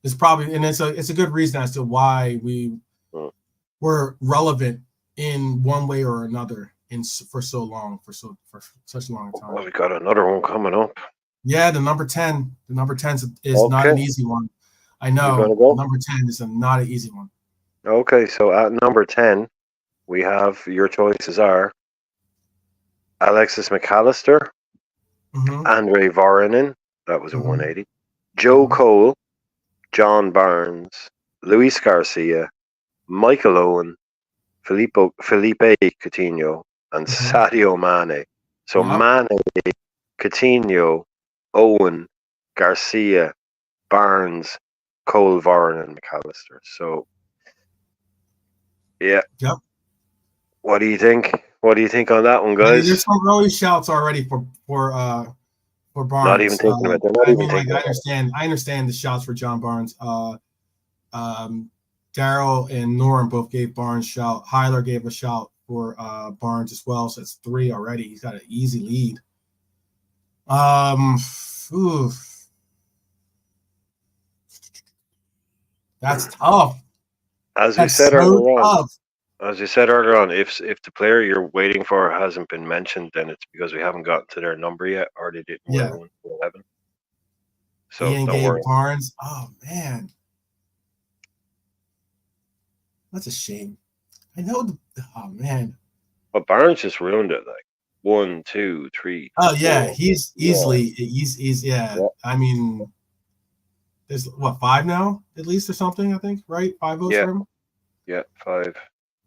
It's probably, and it's a good reason as to why we were relevant in one way or another for such a long time. Well, we got another one coming up. Yeah, the number 10. The number 10 is not an easy one. I know. Number 10 is not an easy one. Okay, so at number 10, we have your choices are Alexis McAllister, Andre Voronin, that was a 180, Joe Cole, John Barnes, Luis Garcia, Michael Owen, Felipe Coutinho, and Sadio Mane. So Mane, Coutinho, Owen, Garcia, Barnes, Cole, Voronin, and McAllister. So, yeah. Yep. What do you think? What do you think on that one, guys? There's some early shouts already for Barnes. Not even thinking about it. I understand the shouts for John Barnes. Daryl and Norm both gave Barnes a shout. Hyler gave a shout for Barnes as well. So it's 3 already. He's got an easy lead. That's tough. As we said earlier on, if the player you're waiting for hasn't been mentioned, then it's because we haven't gotten to their number yet, or they didn't wear 1 to 11. So Ian don't worry. Barnes. Oh man, that's a shame. I know. Oh man. But Barnes just ruined it. Like 1, 2, 3. Oh yeah, 4. He's easily. He's yeah. I mean, there's 5 now at least or something. I think right 5 votes for him. Yeah, 5.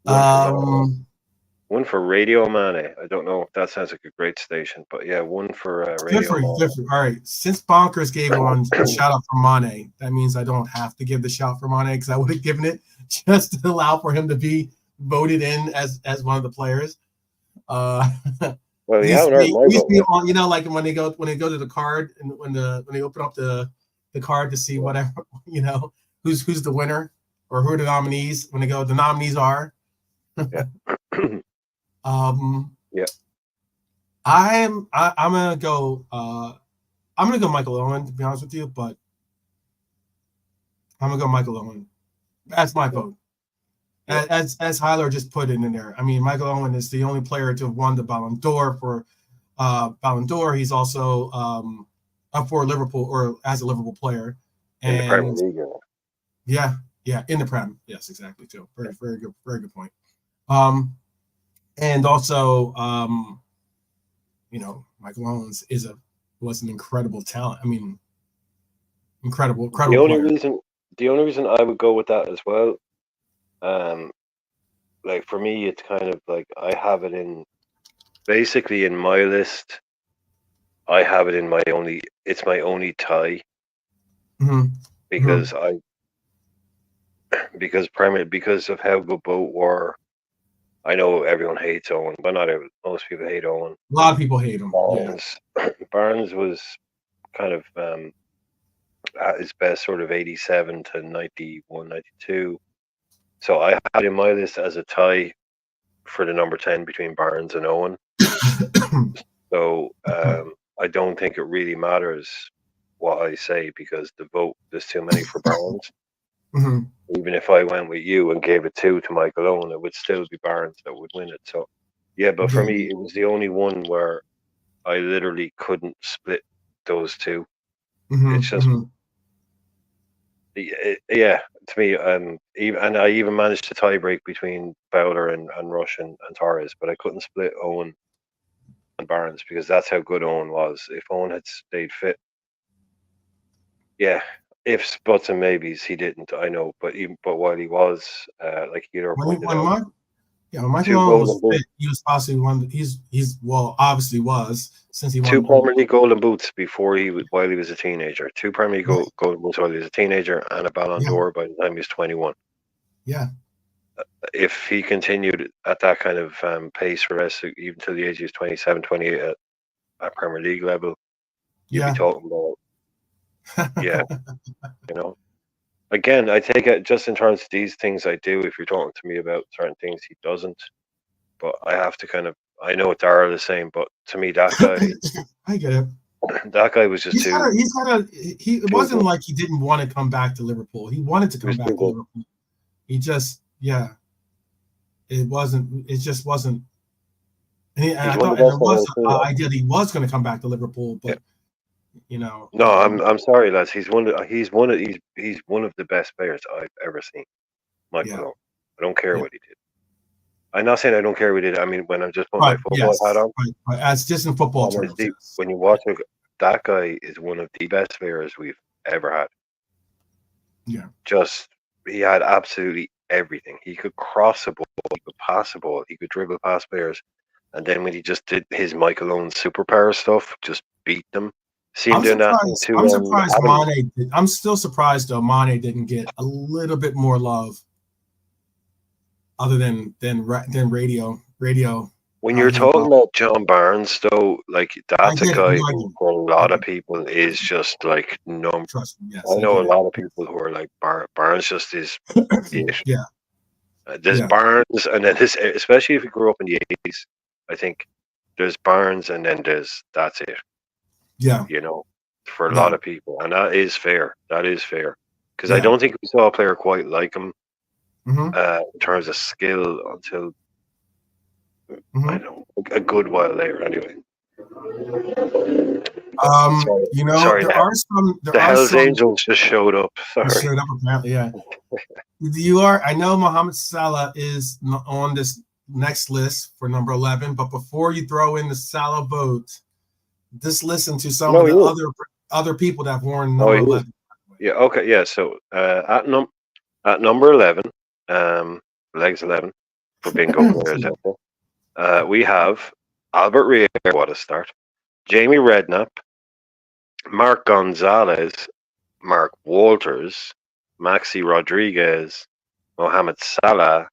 1 for Radio Mane. I don't know if that sounds like a great station, but yeah, 1 for Radio Mane. All right, since Bonkers gave one shout out for Mane, that means I don't have to give the shout for Mane because I would have given it just to allow for him to be voted in as one of the players. Well, yeah, on, you know, like when they go to the card and when they open up the card to see whatever, you know, who's the winner or who are the nominees when they go. The nominees are. Yeah. Yeah. I'm gonna go. I'm gonna go Michael Owen, to be honest with you, but I'm gonna go Michael Owen. That's my vote. As Hyler just put it in there. I mean, Michael Owen is the only player to have won the Ballon d'Or for Ballon d'Or. He's also up for Liverpool or as a Liverpool player. And in the Premier League. Yeah, in the Prem. Yes, exactly too. Very good point. And also, you know, Michael Owens was an incredible talent. I mean, incredible. The only reason I would go with that as well, like for me, it's kind of like I have it in basically in my list. I have it in my only. It's my only tie because because of how good both were. I know everyone hates Owen, but not everyone. Most people hate Owen. A lot of people hate him. Barnes was kind of at his best, sort of 87 to 91, 92. So I had in my list as a tie for the number 10 between Barnes and Owen. So I don't think it really matters what I say because there's too many for Barnes. Even if I went with you and gave it 2 to Michael Owen, it would still be Barnes that would win it. So, yeah, but for me, it was the only one where I literally couldn't split those two. It's just, yeah, to me, and I even managed to tie break between Fowler and Rush and Torres, but I couldn't split Owen and Barnes because that's how good Owen was. If Owen had stayed fit, yeah. Ifs, buts, and maybes, he didn't. I know, but while he was, like Hero pointed out, when Michael Owen was fit, he was possibly one. He's obviously was since he won 2 Premier League Golden Boots while he was a teenager. 2 Premier League Golden Boots while he was a teenager, and a Ballon d'Or by the time he was 21. Yeah. If he continued at that kind of pace for us, even till the age he was 27, 28 at Premier League level, you'd be talking about. Yeah, you know. Again, I take it just in terms of these things I do. If you're talking to me about certain things, he doesn't. But I have to I know what Darryl is saying, but to me, that guy, I get it. That guy was just it wasn't like he didn't want to come back to Liverpool. He wanted to come back to Liverpool. He just, it just wasn't. And I thought there was an idea that he was going to come back to Liverpool, but. You know, no, I'm sorry, lads. He's one of the best players I've ever seen. Michael Owen. I don't care what he did. I'm not saying I don't care we did. I mean, when I'm just putting my But football hat yes, on, but as just in football terms, honestly, yes. when you watch it, that guy is one of the best players we've ever had. Yeah. Just he had absolutely everything. He could cross a ball, he could pass a ball, he could dribble past players, and then when he just did his Michael Owen superpower stuff, just beat them. See him doing that thing to I'm surprised Adam. Mane did. I'm still surprised though Mane didn't get a little bit more love, other than radio. When you're He talking about John Barnes, though, like I that's a get it. guy No, I get who, it. for a I lot get of it. people, is just like number. Trust me. Yes, I I know get a it. lot of people who are like Barnes just is it. Yeah. There's Yeah. Barnes, and then his, especially if you grew up in the 80s, I think there's Barnes, and then that's it. Yeah. You know, for a Yeah. lot of people, and that is fair. That is fair because I Yeah. don't think we saw a player quite like him Mm-hmm. in terms of skill until I Mm-hmm. don't know a good while later. Anyway, sorry. There are some. The Hells Angels just showed up. Sorry. Showed up apparently. Yeah. I know Mohamed Salah is on this next list for number 11, but before you throw in the Salah vote, just listen to some of the other people that have worn number 11. Yeah. Okay. Yeah. So at number 11, legs 11 for bingo players out there, we have Albert Riera. What a start! Jamie Redknapp, Mark Gonzalez, Mark Walters, Maxi Rodriguez, Mohamed Salah,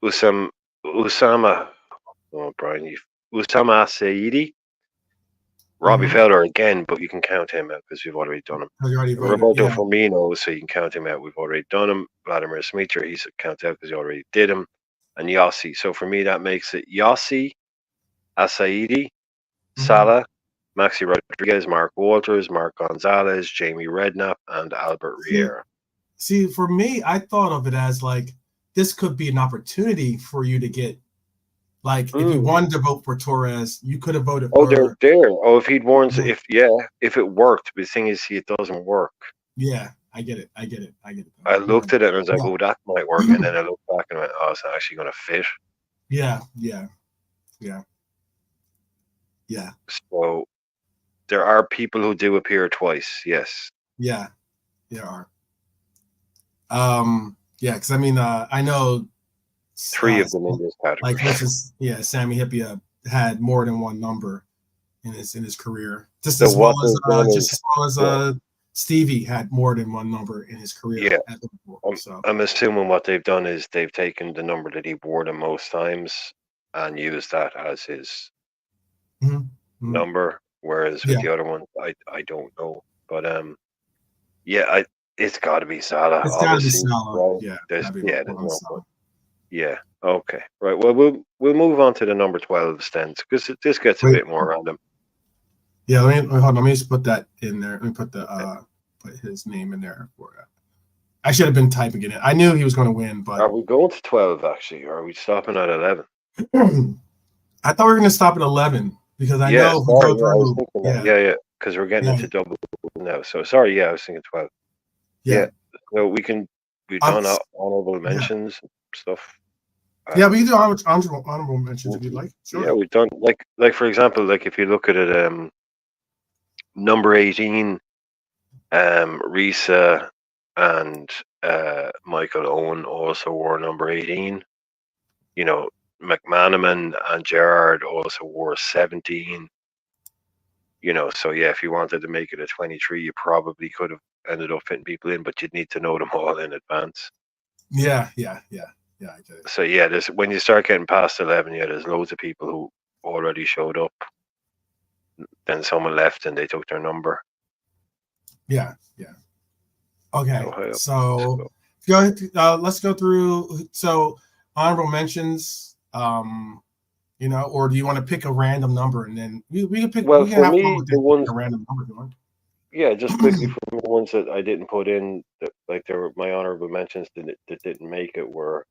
Usama. Oh, Brian, Usama Saidi. Robbie Fowler again, but you can count him out because we've already done him. Roberto Firmino, so you can count him out. We've already done him. Vladimir Smicer, he's counted out because you already did him. And Yossi. So for me, that makes it Yossi, Asaidi, Salah, Maxi Rodriguez, Mark Walters, Mark Gonzalez, Jamie Redknapp, and Albert Riera. See, for me, I thought of it as like this could be an opportunity for you to get. Like, if you wanted to vote for Torres, you could have voted for. Oh, they're there. Oh, if he'd worn, if it worked. But the thing is, it doesn't work. Yeah, I get it. I looked at it and I was like, "Oh, that might work," and then I looked back and I went, "Oh, it's not actually going to fit." Yeah. So there are people who do appear twice. Yes. Yeah, there are. Yeah, because I mean, I know 3 of them in this category. Like, for instance, Sammy Hippia had more than one number in his career, just as well as Stevie had more than one number in his career at Liverpool. I'm assuming what they've done is they've taken the number that he wore the most times and used that as his number, whereas with the other ones, I don't know. But it's got to be Salah. It's got to be Salah. Right? There's no point. Yeah. Okay. Right. Well, we'll move on to the number 12 then, because this gets a bit more random. Yeah. Hold on. Let me just put that in there. Let me put put his name in there for that. I should have been typing it in. I knew he was going to win, but are we going to 12 actually, or are we stopping at 11? I thought we were going to stop at 11 because I know if we go through. Because we're getting into double now. So sorry. Yeah, I was thinking 12. Yeah. So we've done honorable mentions and stuff. Yeah, we can do honorable mentions if you'd like. Sure. Yeah, we've done like for example, like if you look at it, number 18, Risa and Michael Owen also wore number 18. You know, McManaman and Gerrard also wore 17. You know, so yeah, if you wanted to make it a 23, you probably could have ended up fitting people in, but you'd need to know them all in advance. Yeah, I get it. So yeah, when you start getting past 11, there's loads of people who already showed up. Then someone left and they took their number. Yeah. Okay, so go ahead. Let's go through. So honorable mentions. Or do you want to pick a random number and then we can pick? Well, for me, the ones a random number if you want. Yeah, just quickly for me, the ones that I didn't put in, that they were my honorable mentions that didn't make it were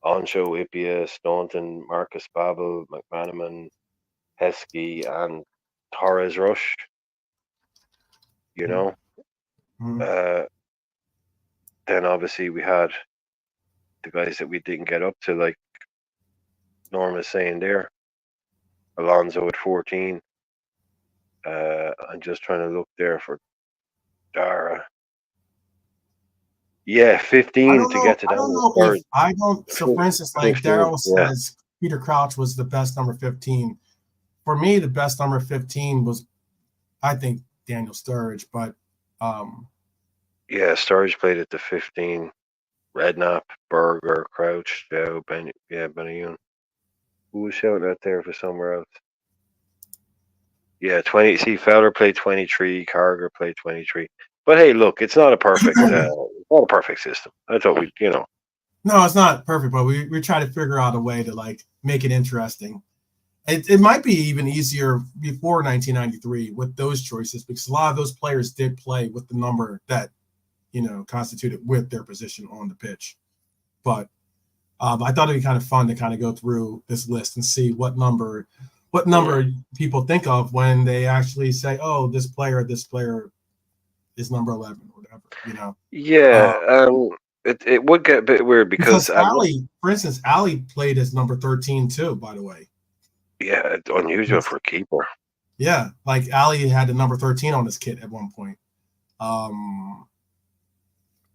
Onsho, Ipia, Staunton, Marcus Babel, McManaman, Heskey, and Torres Rush. You know, then obviously we had the guys that we didn't get up to, like Norm is saying there. Alonso at 14. I'm just trying to look there for Dara. Yeah, 15 to get to I don't Daniel know if Sturridge. I don't. So, for instance, like 15, Daryl yeah. says, Peter Crouch was the best number 15. For me, the best number 15 was, I think, Daniel Sturridge. But yeah, Sturridge played at the 15. Redknapp, Berger, Crouch, Joe, Benayoun. Who was shouting out there for somewhere else? Yeah, 20. See, Fowler played 23. Carragher played 23. But hey, look, it's not a perfect, system. I thought no, it's not perfect. But we try to figure out a way to like make it interesting. It might be even easier before 1993 with those choices because a lot of those players did play with the number that constituted with their position on the pitch. But I thought it'd be kind of fun to kind of go through this list and see what number people think of when they actually say, "Oh, this player is number 11," or whatever. Yeah, it would get a bit weird because Ali, for instance, Ali played as number 13 too. By the way. Yeah, unusual for a keeper. Yeah, like Ali had the number 13 on his kit at one point.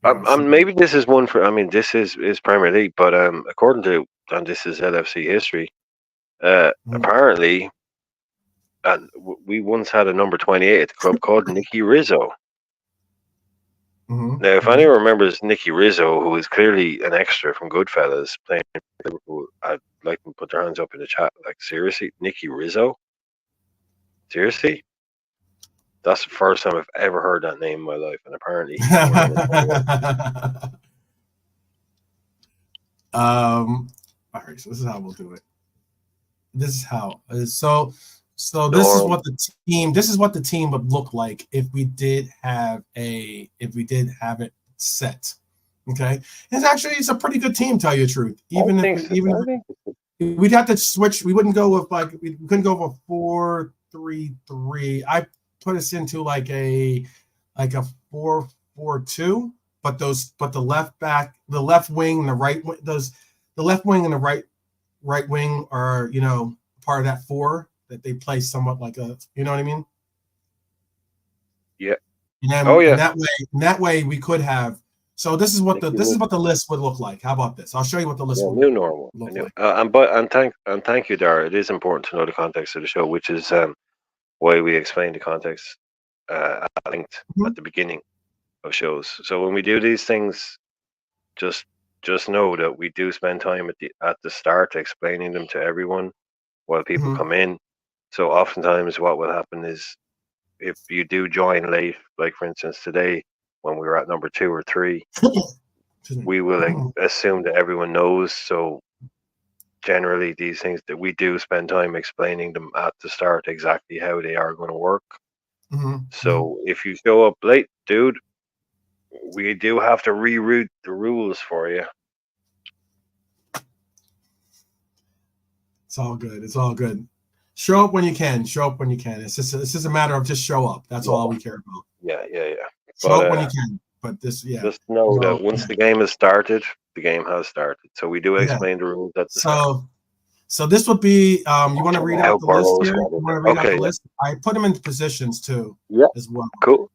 Maybe this is one for. I mean, this is Premier League, but according to this is LFC history. Apparently, we once had a number 28 at the club called Nicky Rizzo. Now, if anyone remembers Nicky Rizzo, who is clearly an extra from Goodfellas playing for Liverpool, I'd like them to put their hands up in the chat. Like, seriously? Nicky Rizzo? Seriously? That's the first time I've ever heard that name in my life, and apparently he's all right, so this is how we'll do it. This is how. So this is what the team would look like if we did have it set. Okay, it's a pretty good team, tell you the truth. We'd have to switch. We wouldn't go with we couldn't go with 4-3-3. I put us into like a 4-4-2. But the left back, the left wing, and the right the left wing and the right wing are part of that four that they play somewhat like a, you know what I mean? Yeah. And that way we could have. So this is what the list would look like. How about this? I'll show you what the list would look like. And thank you, Dara. It is important to know the context of the show, which is why we explain the context at length at the beginning of shows. So when we do these things, just know that we do spend time at the start explaining them to everyone while people come in. So oftentimes what will happen is if you do join late, like for instance today when we were at number 2 or 3, we will assume that everyone knows. So generally these things that we do spend time explaining them at the start exactly how they are going to work. So if you show up late, dude, we do have to reroute the rules for you. It's all good. Show up when you can. It's just a matter of just show up. That's all we care about. Yeah. Show up when you can. But just know that once the game has started, the game has started. So we do explain the rules at the start. So this would be you want to read out the list here? You want to read out the list? I put them into positions too as well. Cool.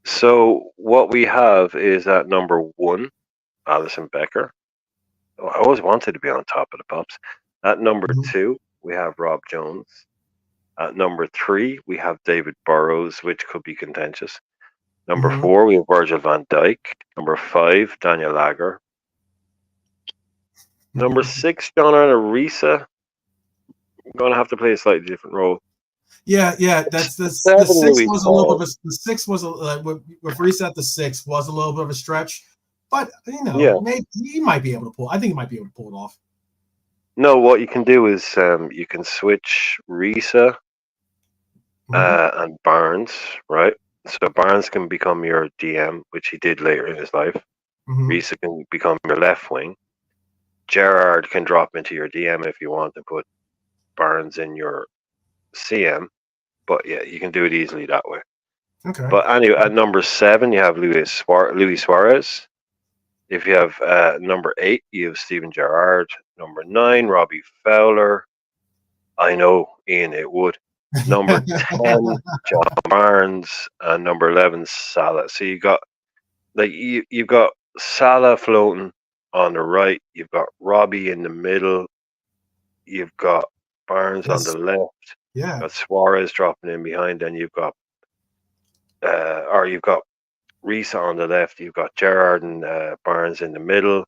So what we have is at number 1, Alisson Becker. Oh, I always wanted to be on top of the pops. At number 2, we have Rob Jones. At number 3, we have David Burrows, which could be contentious. Number 4, we have Virgil van Dijk. Number 5, Daniel Lager. Number 6, John Arne Riise. I'm going to have to play a slightly different role. Yeah. That's the 6 was a little bit of the 6 was with Riise at the 6 was a little bit of a stretch, but maybe he might be able to pull. I think he might be able to pull it off. No, what you can do is you can switch Riise and Barnes, right? So Barnes can become your DM, which he did later in his life. Riise can become your left wing. Gerrard can drop into your DM if you want to put Barnes in your CM. But yeah, you can do it easily that way. Okay. But anyway, at number 7, you have Luis Suarez. If you have number 8, you have Steven Gerrard. Number 9, Robbie Fowler. I know, Ian, it would. Number 10, John Barnes, and number 11, Salah. So you've got Salah floating on the right. You've got Robbie in the middle. You've got Barnes on the left. Yeah. You've got Suarez dropping in behind. Then you've got Reese on the left. You've got Gerrard and Barnes in the middle,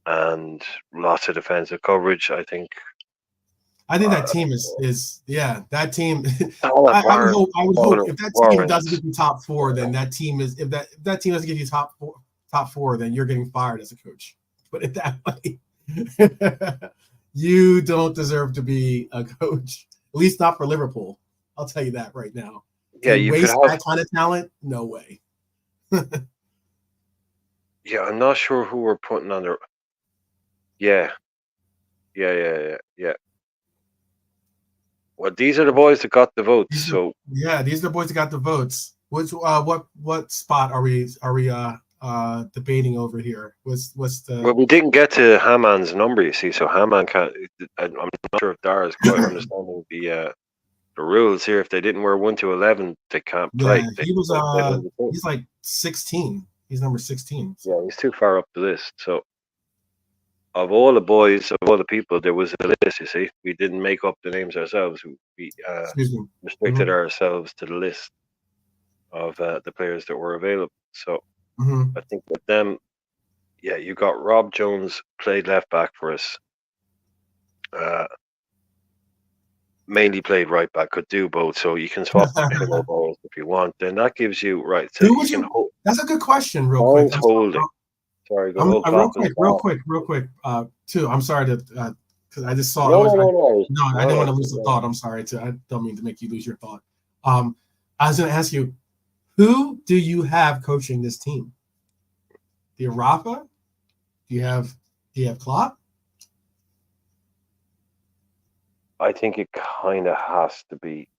and lots of defensive coverage. I think that team is that team. I would hope if that team doesn't get you top 4, then that team is if that team doesn't get you top four, then you're getting fired as a coach. Put it that way. You don't deserve to be a coach, at least not for Liverpool. I'll tell you that right now. Yeah, you waste could have that kind of talent. No way. Yeah, I'm not sure who we're putting on there. Yeah. Well, these are the boys that got the votes. These are the boys that got the votes. What spot are we debating over here? What's the? Well, we didn't get to Haman's number, you see. So Haman can't. I'm not sure if Dara's quite understanding the rules here. If they didn't wear 1 to 11, they can't play. Yeah, he was. He's like 16. He's number 16. Yeah, he's too far up the list. So, of all the boys, of all the people, there was a list. You see, we didn't make up the names ourselves. We restricted ourselves to the list of the players that were available. So, I think with them, yeah, you got Rob Jones played left back for us. Mainly played right back, could do both, so you can swap the balls if you want. Then that gives you right. So that's a good question. Real quick, holding. Sorry, go real quick. Too. I'm sorry to because I just saw. I didn't want to lose the thought. I'm sorry I don't mean to make you lose your thought. I was going to ask you, who do you have coaching this team? Do you have Rafa? Do you have Klopp? I think it kind of has to be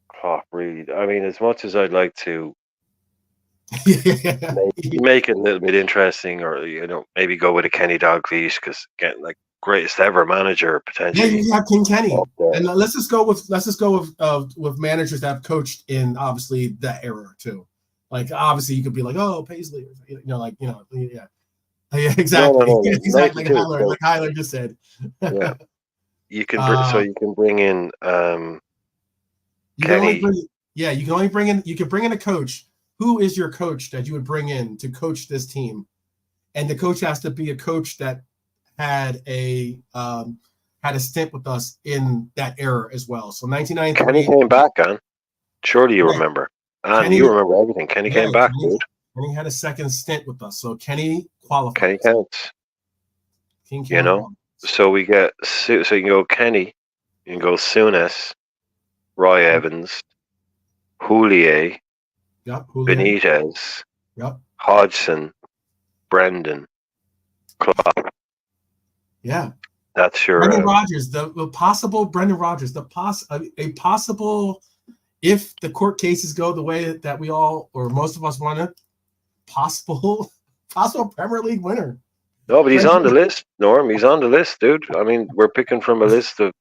Klopp, really. I mean, as much as I'd like to make it a little bit interesting, or maybe go with a Kenny Dalglish, because getting like greatest ever manager potentially. Yeah, you have King Kenny, and let's just go with managers that have coached in obviously that era too. Like obviously you could be like, oh, Paisley, yeah, exactly, exactly, like Hyler just said. Yeah. You can bring in Kenny. You can bring in a coach. Who is your coach that you would bring in to coach this team? And the coach has to be a coach that had a stint with us in that era as well. So 1993. Kenny came back, on. Surely you remember. And you remember everything. Kenny came back, dude. Kenny had a second stint with us. So Kenny qualified. Kenny counts. So we get so you can go Kenny, you can go Souness, Roy Evans, Houllier, Benitez, Hodgson, Brendan, Klopp. Yeah, that's your Brendan Rodgers. The possible Brendan Rodgers. A possible, if the court cases go the way that we all or most of us want it, possible Premier League winner. No, but he's on the list, Norm. He's on the list, dude. I mean, we're picking from a list of,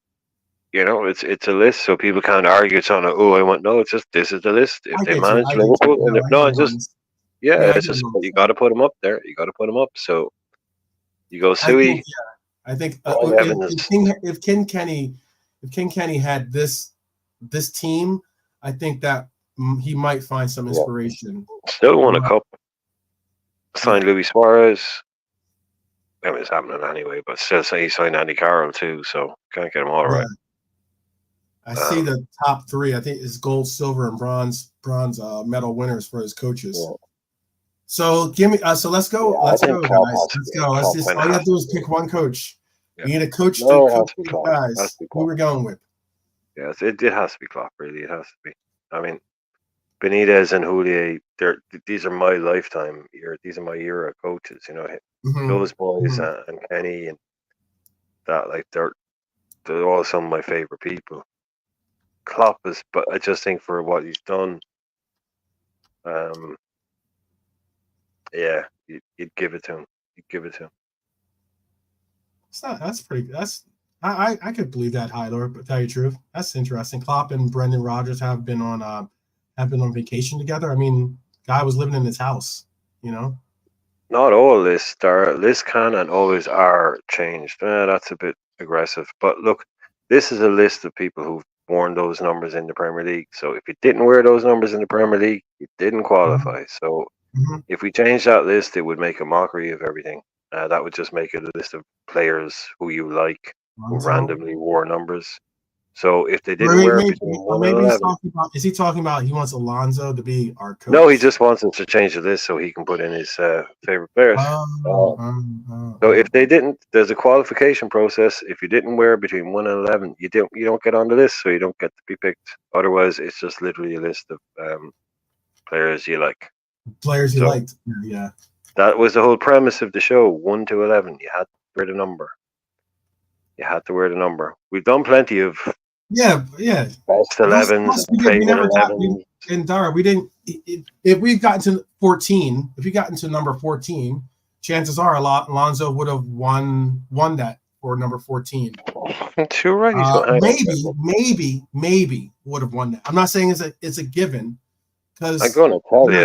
it's a list, so people can't argue it's on it's just, this is the list. If they manage Liverpool, you got to put them up there. You got to put them up. So you go Suey. I think if King Kenny had this team, I think that he might find some inspiration. Still won a cup. Signed Luis Suarez. I mean, it's happening anyway, but still say he signed Andy Carroll too, so can't get them all right. I see the top 3. I think is gold, silver, and bronze medal winners for his coaches. Yeah. So give me. So let's go. Let's go, guys. Let's go. Let's just all you have to do is pick one coach. Yeah. You need a coach to coach the guys. Who we're going with? Yes, it has to be Klopp. Really, it has to be. I mean, Benitez and Houllier, these are my lifetime era. These are my era coaches. Those boys and Kenny and that, like they're all some of my favorite people. Klopp is, but I just think for what he's done, you'd give it to him. You'd give it to him. That's pretty. I could believe that, Hylor. But tell you the truth, that's interesting. Klopp and Brendan Rodgers have been on vacation together. I mean, guy was living in his house. You know. Not all lists can and always are changed. That's a bit aggressive. But look, this is a list of people who've worn those numbers in the Premier League. So if you didn't wear those numbers in the Premier League, you didn't qualify. So if we change that list, it would make a mockery of everything. That would just make it a list of players who you like, who randomly wore numbers. So if they didn't wear it between 1 and 11, is he talking about he wants Alonso to be our coach? No, he just wants us to change the list so he can put in his favorite players. So if they didn't, there's a qualification process. If you didn't wear between 1 and 11, you don't get on the list, so you don't get to be picked. Otherwise, it's just literally a list of players you like. Players you liked, yeah. That was the whole premise of the show. 1 to 11, you had to wear the number. You had to wear the number. We've done plenty of best 11s, favorite 11s. And Dara, we didn't. If we've gotten to 14, if we got into number 14, chances are Alonso would have won that for number 14. Too right. Maybe would have won that. I'm not saying it's a given. Because I'm going to tell you.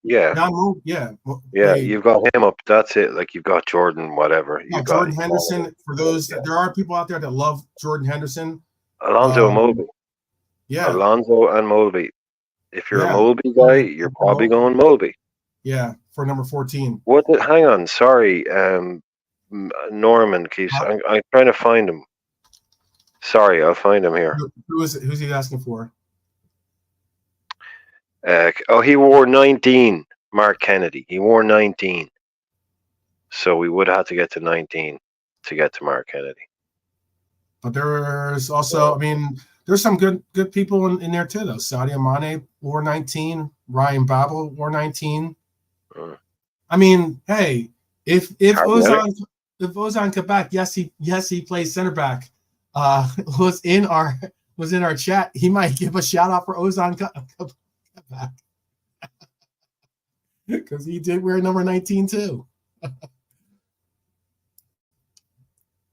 Yeah. You've got him up. That's it. Like you've got Jordan, whatever. You've got Jordan Henderson. For those, there are people out there that love Jordan Henderson. Alonso and Mulby. Yeah. Alonso and Mulby. If you're a Mulby guy, you're probably going Mulby. Yeah, for number 14. Hang on. Sorry. Norman keeps. I'm trying to find him. Sorry, I'll find him here. Who's he asking for? He wore 19. Mark Kennedy. He wore 19. So we would have to get to 19 to get to Mark Kennedy. But there's also, I mean, there's some good people in there too, though. Sadio Mane wore 19. Ryan Babel wore 19. I mean, hey, if Ozan Kabak, yes he plays center back, was in our chat, he might give a shout out for Ozan Kabak. Because he did wear number 19 too.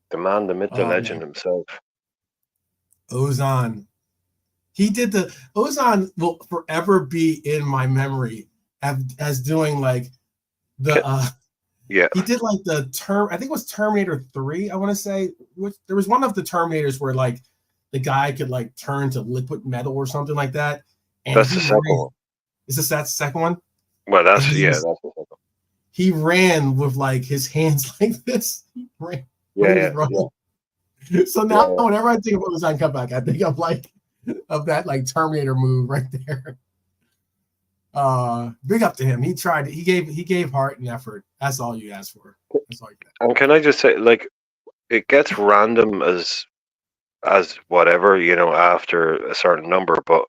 The man, the myth, the legend himself. Ozan. Ozan will forever be in my memory as doing like the he did like the I think it was Terminator 3, I want to say. There was one of the Terminators where like the guy could like turn to liquid metal or something like that. And that's the second one. Is this that second one? Well, that's the second one. He ran with like his hands like this. He ran. So now whenever I think of Ozan Kabak, I think of that like Terminator move right there. Big up to him. He tried. He gave heart and effort. That's all you asked for. That's all you got. And can I just say, like, it gets random as whatever, after a certain number, but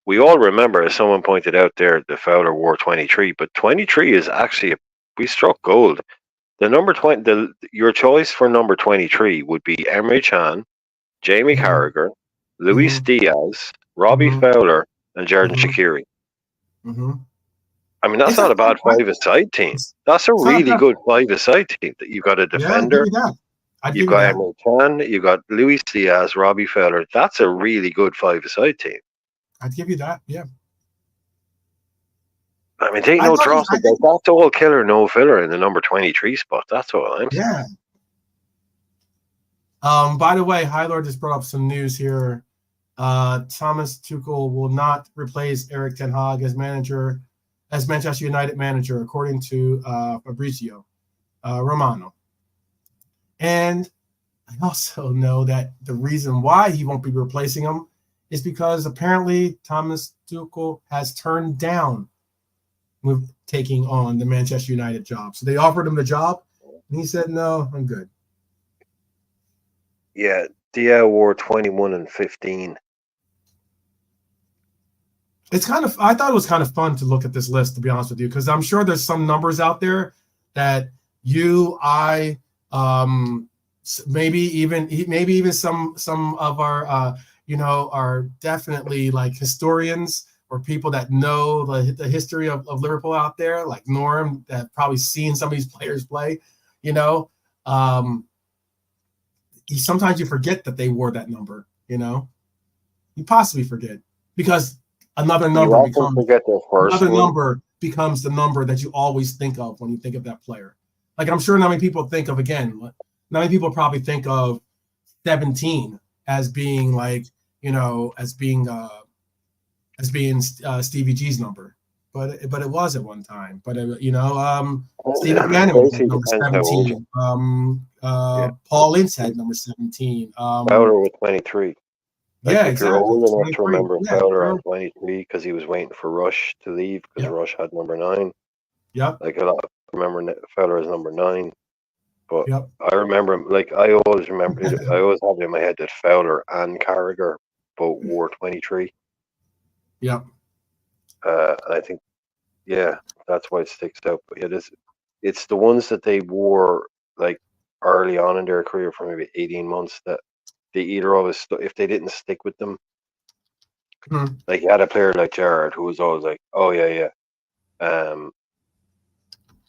we all remember, as someone pointed out there, the Fowler wore 23, but 23 is actually we struck gold. The number 20, your choice for number 23 would be Emre Can, Jamie Carragher, Luis Diaz, Robbie Fowler, and Xherdan Shaqiri. I mean, that's not a bad five-a-side team. That's a really good five-a-side team. That you've got a defender, you've got Emre Can, you've got Luis Diaz, Robbie Fowler. That's a really good five-a-side team. I'd give you that, yeah. I mean, they know dross. That's all killer, no filler in the number 23 spot. That's all I'm saying. Yeah. By the way, Hylord just brought up some news here. Thomas Tuchel will not replace Erik ten Hag as Manchester United manager, according to Fabrizio Romano. And I also know that the reason why he won't be replacing him is because apparently Thomas Tuchel has turned down taking on the Manchester United job. So they offered him the job, and he said, "No, I'm good." Yeah, Dia wore 21 and 15. I thought it was kind of fun to look at this list, to be honest with you, because I'm sure there's some numbers out there that maybe even some of our are definitely like historians people that know the history of Liverpool out there, like Norm, that probably seen some of these players play, sometimes you forget that they wore that number, you possibly forget because another number becomes the number that you always think of when you think of that player. Like I'm sure not many people think of, again, not many people probably think of 17 as being like, as being Stevie G's number, but it was at one time. But Steve McManaman had number 17. Paul Ince had number 17. Fowler with 23. Like yeah, if exactly. you're old enough to remember Fowler on 23 because he was waiting for Rush to leave because Rush had number 9. Yep. Like a lot of people remember Fowler as number 9. But I remember him, like I always have it in my head that Fowler and Carragher both wore 23. Yep. And I think, that's why it sticks out. But it's the ones that they wore like early on in their career for maybe 18 months that they either always, if they didn't stick with them, like you had a player like Gerrard who was always like, oh yeah,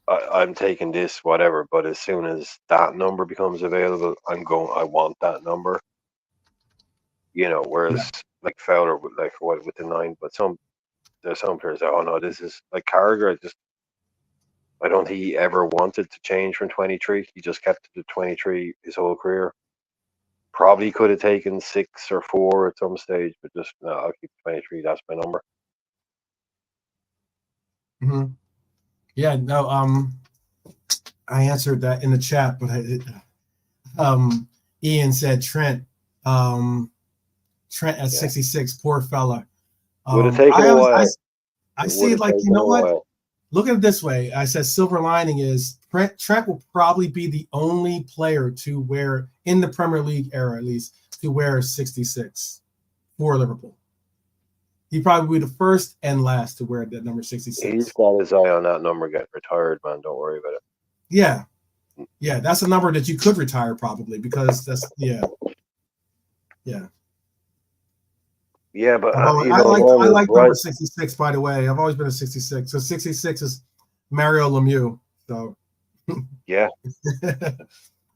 I'm taking this, whatever. But as soon as that number becomes available, I want that number. Whereas like Fowler with with the 9, but there's some players that, oh no, this is like Carragher. I don't think he ever wanted to change from 23. He just kept the 23 his whole career. Probably could have taken 6 or 4 at some stage, but just no, I'll keep 23. That's my number. Mm-hmm. Yeah, no. I answered that in the chat, but Ian said Trent. Trent at 66, poor fella. Would have taken a while. I see it like, you know what? Look at it this way. I said silver lining is Trent will probably be the only player to wear, in the Premier League era at least, to wear 66 for Liverpool. He'd probably be the first and last to wear that number 66. He's got his eye on that number getting retired, man. Don't worry about it. Yeah. Yeah, that's a number that you could retire probably because that's, Yeah, but I like number 66, by the way. I've always been a 66. So 66 is Mario Lemieux. So yeah.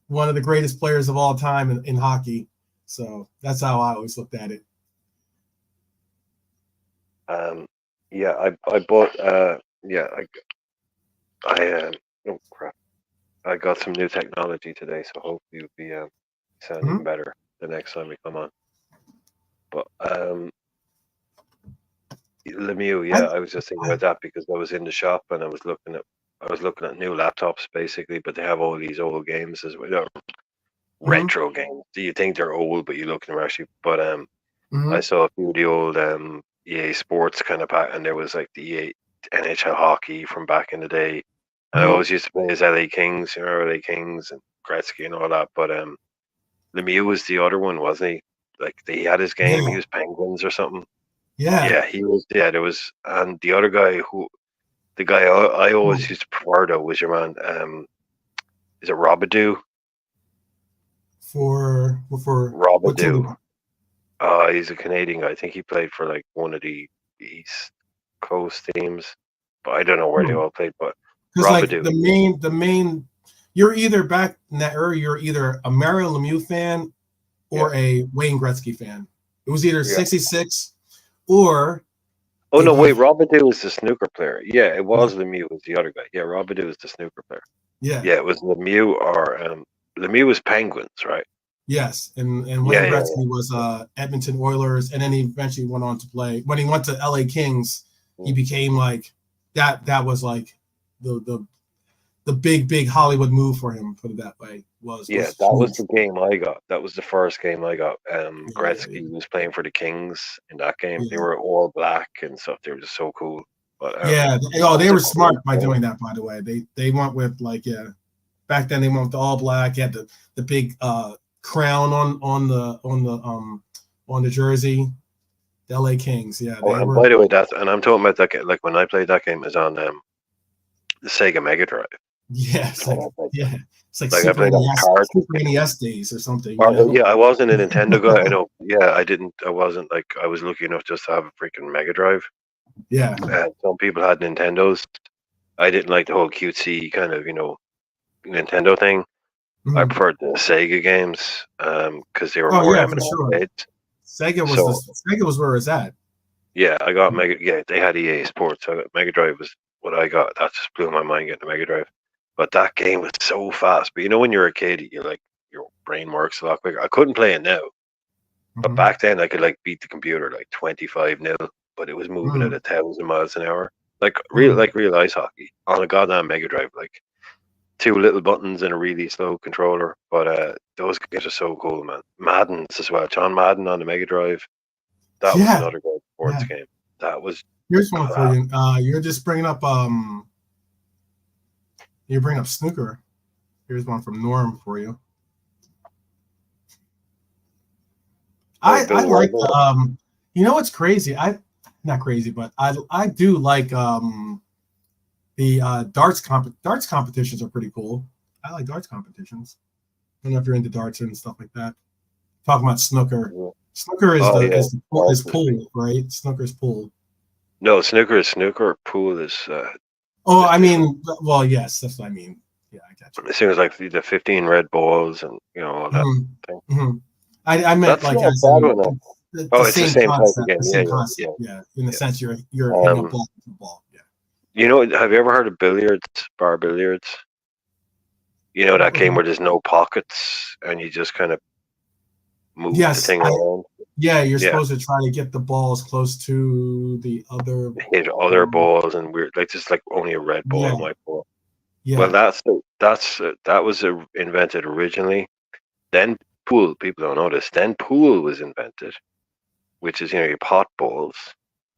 One of the greatest players of all time in hockey. So that's how I always looked at it. I bought oh crap. I got some new technology today, so hopefully it'll be sounding better the next time we come on. But Lemieux, I was just thinking about that because I was in the shop and I was looking at new laptops basically, but they have all these old games as well, retro games. Do you think they're old, but you look at them actually? But I saw a few of the old EA Sports kind of pack, and there was like the EA NHL hockey from back in the day. And I always used to play as LA Kings, LA Kings and Gretzky and all that. But Lemieux was the other one, wasn't he? Like he had his game. He was Penguins or something. Yeah, he was. Yeah, there was, and the other guy I always used to prefer though was your man. Is it Robidoux? For Robidoux. He's a Canadian guy. I think he played for like one of the East Coast teams, but I don't know where they all played. But Robidoux. Like the main, you're either back in that era. You're either a Mario Lemieux fan or a Wayne Gretzky fan. It was either 66 or. Oh no! Wait, Robidoux was the snooker player. Yeah, it was Lemieux was the other guy. Yeah, Robidoux was the snooker player. Yeah, it was Lemieux or Lemieux was Penguins, right? Yes, and Wayne Gretzky was Edmonton Oilers, and then he eventually went on to play. When he went to LA Kings, he became like that. That was like the big Hollywood move for him. Put it that way. Was the game I got. That was the first game I got. Gretzky was playing for the Kings in that game. They were all black and stuff. They were just so cool. But they were smart by doing that. By the way, they went with back then they went with the all black. You had the big crown on the jersey. The LA Kings. Yeah. And by the way, I'm talking about that game. Like when I played that game, it was on the Sega Mega Drive. Yeah, it's like Super NES days or something. Yeah, I wasn't a Nintendo guy. I know. Yeah, I wasn't like I was lucky enough just to have a freaking Mega Drive. Yeah. Some people had Nintendos. I didn't like the whole cutesy kind of, Nintendo thing. I preferred the Sega games because they were more for sure. Sega was where it's at. Yeah, I got Mega. Yeah, they had EA Sports. So Mega Drive was what I got. That just blew my mind getting the Mega Drive. But that game was so fast. But when you're a kid, you're like your brain works a lot quicker. I couldn't play it now, but back then I could beat the computer 25-0. But it was moving at 1,000 miles an hour, like real ice hockey on a goddamn Mega Drive. Like 2 little buttons and a really slow controller. But those games are so cool, man. Madden's as well. John Madden on the Mega Drive. That was another great sports game. That was. Here's one for you. You're just bringing up you're bringing up snooker. Here's one from Norm for you. I like what's crazy? Not crazy, but I do like the darts competitions are pretty cool. I like darts competitions. I don't know if you're into darts and stuff like that. Talking about snooker. Snooker is pool, right? Snooker's pool. No, snooker is snooker. Pool is. I mean, well, yes, that's what I mean. Yeah, I got you. It seems like the 15 red balls and all that thing. I meant that's as it's the same concept. Yeah, in the sense you're hitting a ball with the ball. Yeah. Have you ever heard of billiards? Bar billiards. That game where there's no pockets and you just kind of move the thing around. Yeah, you're supposed to try to get the ball as close to the other. Hit other balls and weird, just only a red ball and white ball. Yeah. Well, that was invented originally. Then pool, people don't know this. Then pool was invented, which is your pot balls.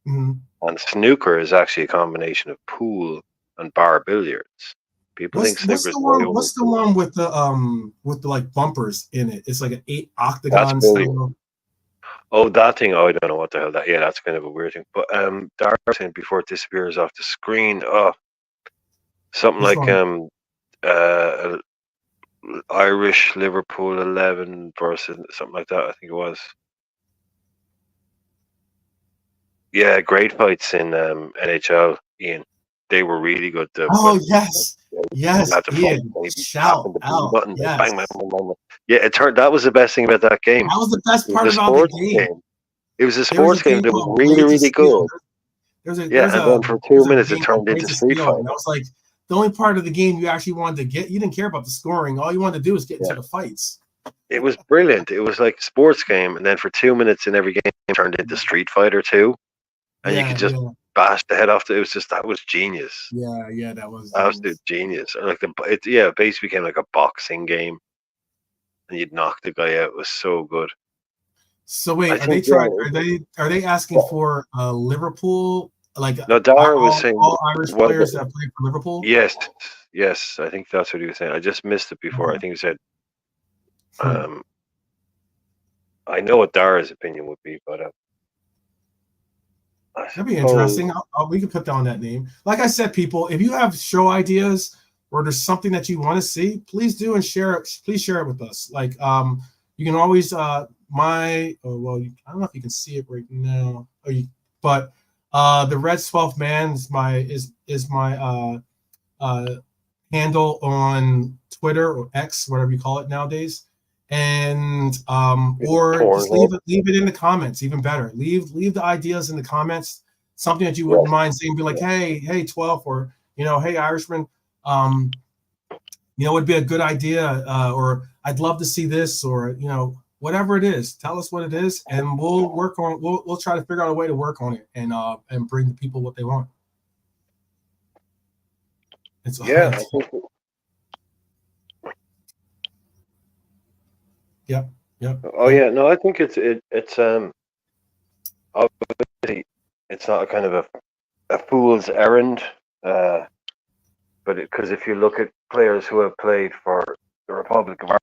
And snooker is actually a combination of pool and bar billiards. People think snooker is what's the one with the bumpers in it? It's like an 8 octagon style. Oh, that thing. Oh, I don't know what the hell that. Yeah, that's kind of a weird thing. But Darcy, before it disappears off the screen, something Irish Liverpool 11 versus something like that. I think it was. Yeah, great fights in NHL, Ian. They were really good. Yes, Ian. Shout out. Button, yes. Bang, bang, bang, bang. Yeah, that was the best thing about that game. That was the best part about the game. It was a sports game that was really, really good. And then for 2 minutes it turned into Street Fighter. That was like the only part of the game you actually wanted to get. You didn't care about the scoring. All you wanted to do was get into the fights. It was brilliant. It was like a sports game, and then for 2 minutes in every game it turned into Street Fighter 2. And you could just bash the head off. That was genius. Yeah, that was absolute genius. It basically became like a boxing game, and you'd knock the guy out. It was so good. So wait, are they asking for Liverpool? No, Dara was saying all Irish players that played for Liverpool. Yes, I think that's what he was saying. I just missed it before. I think he said, I know what Dara's opinion would be, but. That'd be interesting. We could put down that name. Like I said, people, if you have show ideas or there's something that you want to see, please do and share it. Please share it with us. You can always I don't know if you can see it right now. But the Red 12th Man is my handle on Twitter or X, whatever you call it nowadays. And or just leave it in the comments, even better. Leave the ideas in the comments, something that you wouldn't mind saying, be like, hey 12, or hey Irishman, it'd be a good idea, or I'd love to see this, or whatever it is, tell us what it is, and we'll work on we'll try to figure out a way to work on it and bring the people what they want. Yep. Oh yeah, no, I think it's obviously it's not a kind of a fool's errand, but because if you look at players who have played for the Republic of Ireland,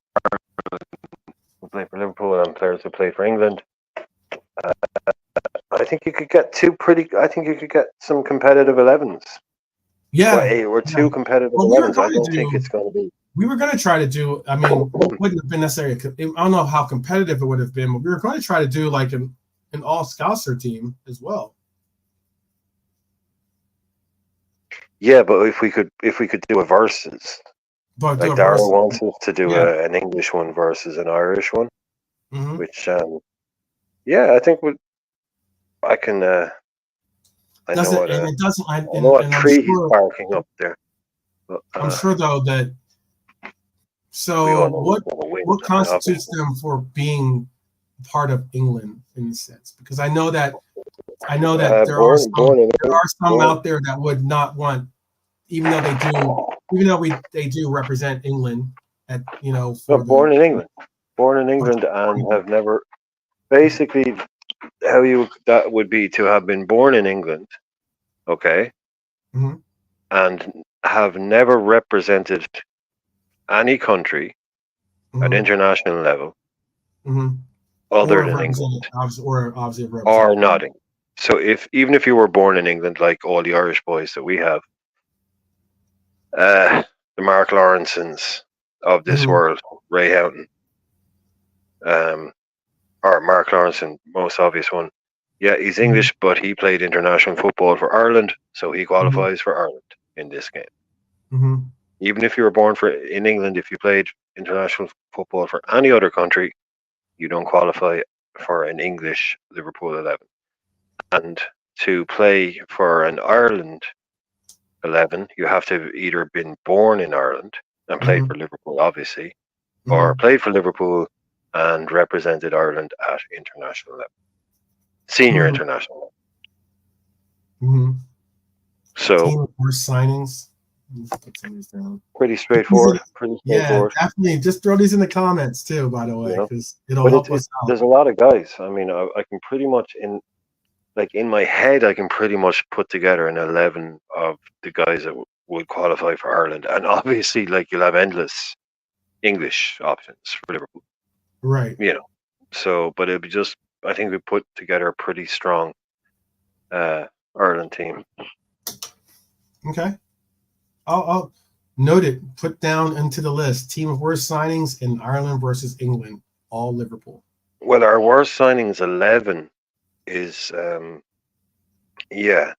who played for Liverpool, and players who played for England, I think you could get some competitive 11s. Yeah, or two competitive 11s. I don't think it's going to be. We were going to try to do, it wouldn't have been necessary. I don't know how competitive it would have been, but we were going to try to do like an all-Scouser team as well. Yeah, but if we could do a versus, But do like a Dara verse. wants us to do Yeah. an English one versus an Irish one, Mm-hmm. which yeah, I think I can. I know Doesn't what and it doesn't. I know what And I'm tree he's sure. barking up there. But I'm sure though that. we all So know who's going to win. what I mean, constitutes obviously. them for being part of England in a sense? Because I know that Born in there are some born. out there that would not want, even though they do represent England at No, for the born in England, and have never. Basically, that would be to have been born in England, okay, mm-hmm. and have never represented any country at Mm-hmm. international level Mm-hmm. other Or than represented England, obviously or represented England. nothing. So even if you were born in England, like all the Irish boys that we have, the Mark Lawrensons of this Mm-hmm. world, Ray Houghton, or Mark Lawrenson, most obvious one. Yeah, he's Mm-hmm. English, but he played international football for Ireland, so he Mm-hmm. qualifies for Ireland in this game. Mm-hmm. Even if you were born in England, if you played international football for any other country, you don't qualify for an English Liverpool 11. And to play for an Ireland 11, you have to have either been born in Ireland and played Mm-hmm. for Liverpool, obviously, or Mm-hmm. played for Liverpool and represented Ireland at international level, senior Mm-hmm. international level. Mm-hmm. So Team of worst signings. Let's put some of these down. pretty straightforward. Yeah, definitely. Just throw these in the comments too, by the You way, know. because it'll But help us out. there's a lot of guys. I mean, I can pretty much in my head, I can pretty much put together an 11 of the guys that would qualify for Ireland, and obviously, like you'll have endless English options for Liverpool. Right. You know. So, but it'd be just. I think we put together a pretty strong Ireland team. Okay. I'll note it. Put down into the list. Team of worst signings in Ireland versus England. All Liverpool. Well, our worst signings 11 is yeah,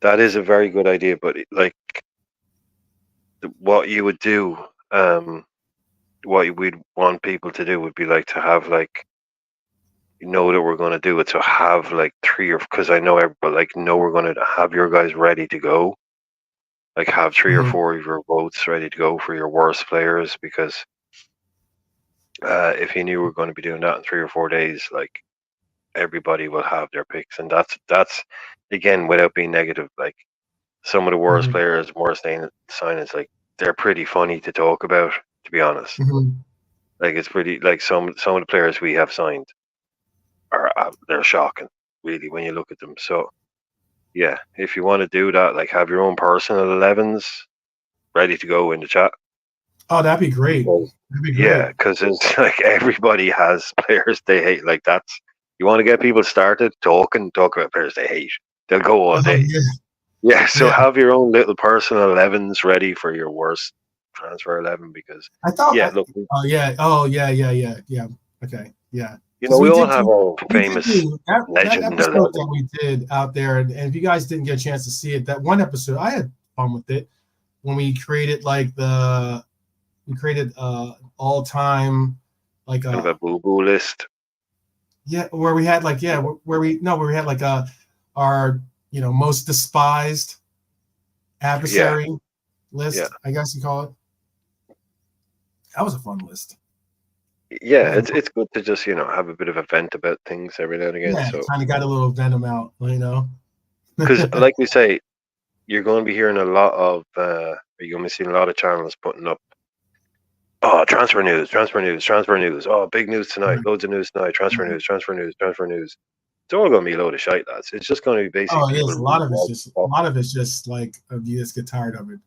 that is a very good idea. But like, what you would do, what we'd want people to do would be like to have like, that we're going to do it, so have like three, or because I know everybody like we're going to have your guys ready to go, like have 3 or 4 of your votes ready to go for your worst players, because if you knew we were going to be doing that in 3 or 4 days, like everybody will have their picks, and that's again, without being negative, like some of the worst players, worst signings, like they're pretty funny to talk about, to be honest. Like it's pretty, like some of the players we have signed are they're shocking, really, when you look at them. So yeah, if you want to do that, like have your own personal 11s ready to go in the chat. Oh, that'd be great. Yeah, because it's like everybody has players they hate. Like that's, you want to get people started talk about players they hate. They'll go all day. Yeah, so have your own little personal 11s ready for your worst transfer 11, because I thought. yeah, look. Oh yeah. Oh yeah. Okay. Yeah. We all have our famous that legend episode 11. that we did out there, and if you guys didn't get a chance to see it, that one episode I had fun with it when we created all time like kind of a boo-boo list. Yeah, where we had like where we had like our most despised adversary list. Yeah. I guess you call it. That was a fun list. Yeah, it's good to just have a bit of a vent about things every now and again. Yeah, so kind of got a little venom out, because like we say, you're going to be hearing a lot of you're going to be seeing a lot of channels putting up, oh, transfer news. Oh, big news tonight, loads of news tonight, transfer news. It's all going to be a load of shite, lads. It's just going to be basically. Oh, it is. A lot of it's just like you just get tired of it,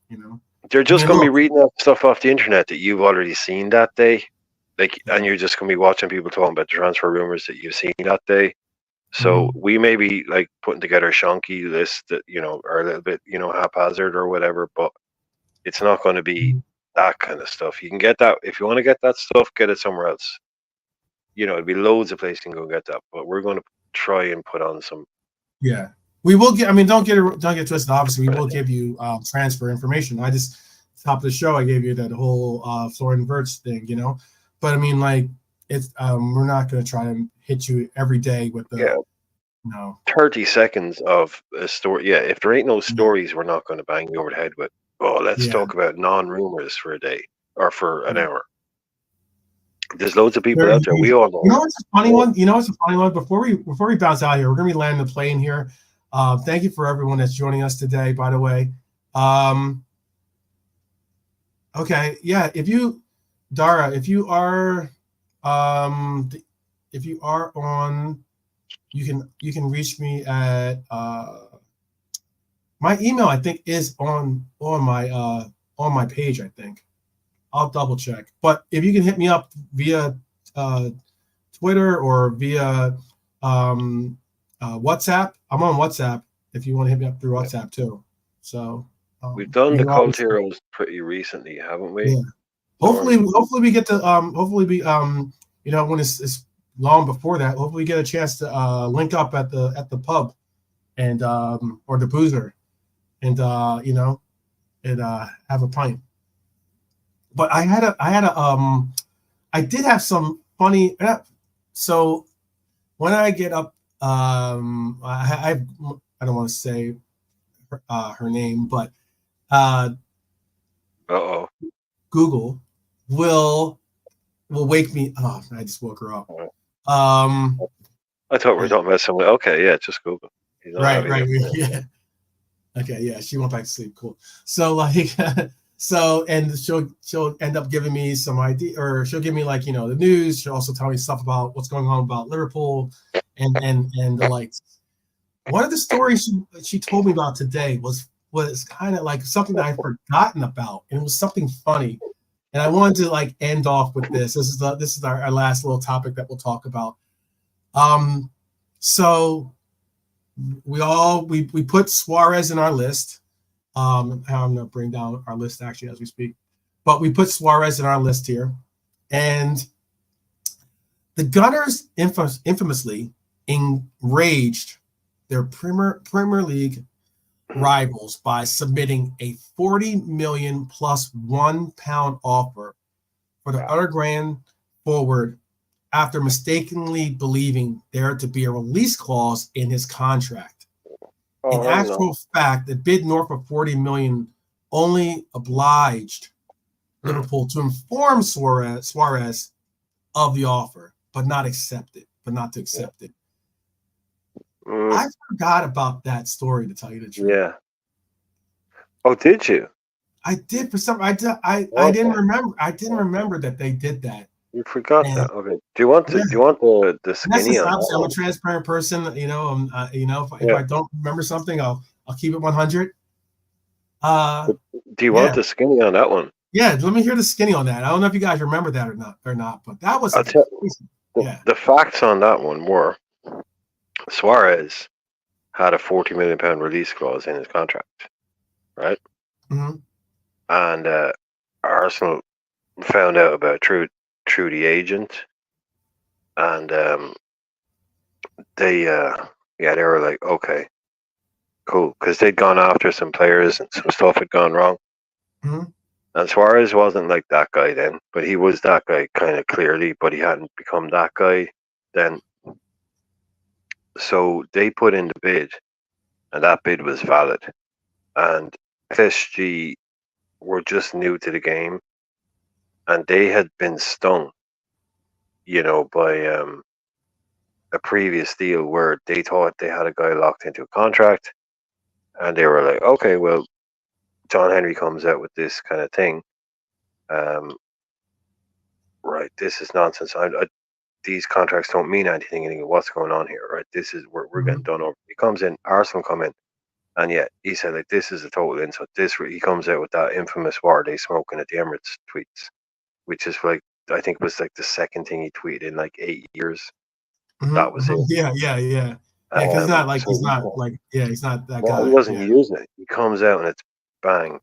They're just going to be reading up stuff off the internet that you've already seen that day, and you're just going to be watching people talking about the transfer rumors that you've seen that day. So we may be like putting together a shonky list that are a little bit haphazard or whatever, but it's not going to be that kind of stuff. You can get that if you want to get that stuff, get it somewhere else. It'll be loads of places you can go get that, but we're going to try and put on some We will get. I mean, don't get twisted. Obviously, we will give you transfer information. I just top of the show, I gave you that whole Florian Wirtz thing, you know. But I mean, like, it's we're not going to try to hit you every day with the 30 seconds of a story. Yeah, if there ain't no stories, we're not going to bang you over the head with. Oh, let's talk about non-rumors for a day or for an hour. There's loads of people out there. We all know. You know what's a funny one? You know what's a funny one? Before we bounce out here, we're gonna be landing the plane here. Thank you for everyone that's joining us today, by the way. Okay, yeah. If you, Dara, if you are on, you can reach me at my email. I think is on my page. I think. I'll double check. But if you can hit me up via Twitter or via WhatsApp, I'm on WhatsApp if you want to hit me up through WhatsApp too. So we've done the Cult Heroes pretty recently, haven't we? Yeah. Hopefully we get to hopefully we you know, when it's long before that, hopefully we get a chance to link up at the pub and or the boozer and you know, and have a pint. But I did have some funny. So when I get up, I don't want to say her name, but Google will wake me. Oh, I just woke her up. I thought we were talking about someone. Okay, yeah, just Google. Right, yeah. Okay, yeah, she went back to sleep. Cool. So like. So, and she'll end up giving me some idea, or she'll give me, like, you know, the news. She'll also tell me stuff about what's going on about Liverpool and the likes. One of the stories she told me about today was kind of like something that I'd forgotten about, and it was something funny. And I wanted to like end off with this. This is our last little topic that we'll talk about. So we put Suarez in our list. I'm going to bring down our list actually as we speak, but we put Suarez in our list here, and the Gunners infamously enraged their Premier League rivals by submitting a 40 million plus £1 offer for the Uruguayan forward after mistakenly believing there to be a release clause in his contract. In actual fact, the bid north of 40 million only obliged Liverpool to inform Suarez of the offer, but not to accept it. I forgot about that story, to tell you the truth. Yeah. Oh, did you? I did for some. I didn't remember. I didn't remember that they did that. You forgot that. Okay. Do you want the skinny on that? I'm a transparent person. You know, if I don't remember something, I'll keep it 100. Do you want the skinny on that one? Yeah, let me hear the skinny on that. I don't know if you guys remember that or not, but that was. The facts on that one were Suarez had a £40 million release clause in his contract, right? Mm-hmm. And Arsenal found out about through the agent, and they were like, okay, cool, because they'd gone after some players and some stuff had gone wrong. Mm-hmm. And Suarez wasn't like that guy then, but he was that guy kind of clearly, but he hadn't become that guy then. So they put in the bid, and that bid was valid. And PSG were just new to the game, and they had been stung, you know, by a previous deal where they thought they had a guy locked into a contract, and they were like, okay, well, John Henry comes out with this kind of thing. Right, this is nonsense. These contracts don't mean anything. What's going on here, right? This is we're getting done over. He comes in, Arsenal come in, and yet he said, like, this is a total insult. He comes out with that infamous "Why are they smoking at the Emirates" tweets, which is like, I think it was like the second thing he tweeted in like 8 years. Mm-hmm. That was it. Yeah. Yeah, because he's not that guy. He wasn't using it. He comes out and it's bang,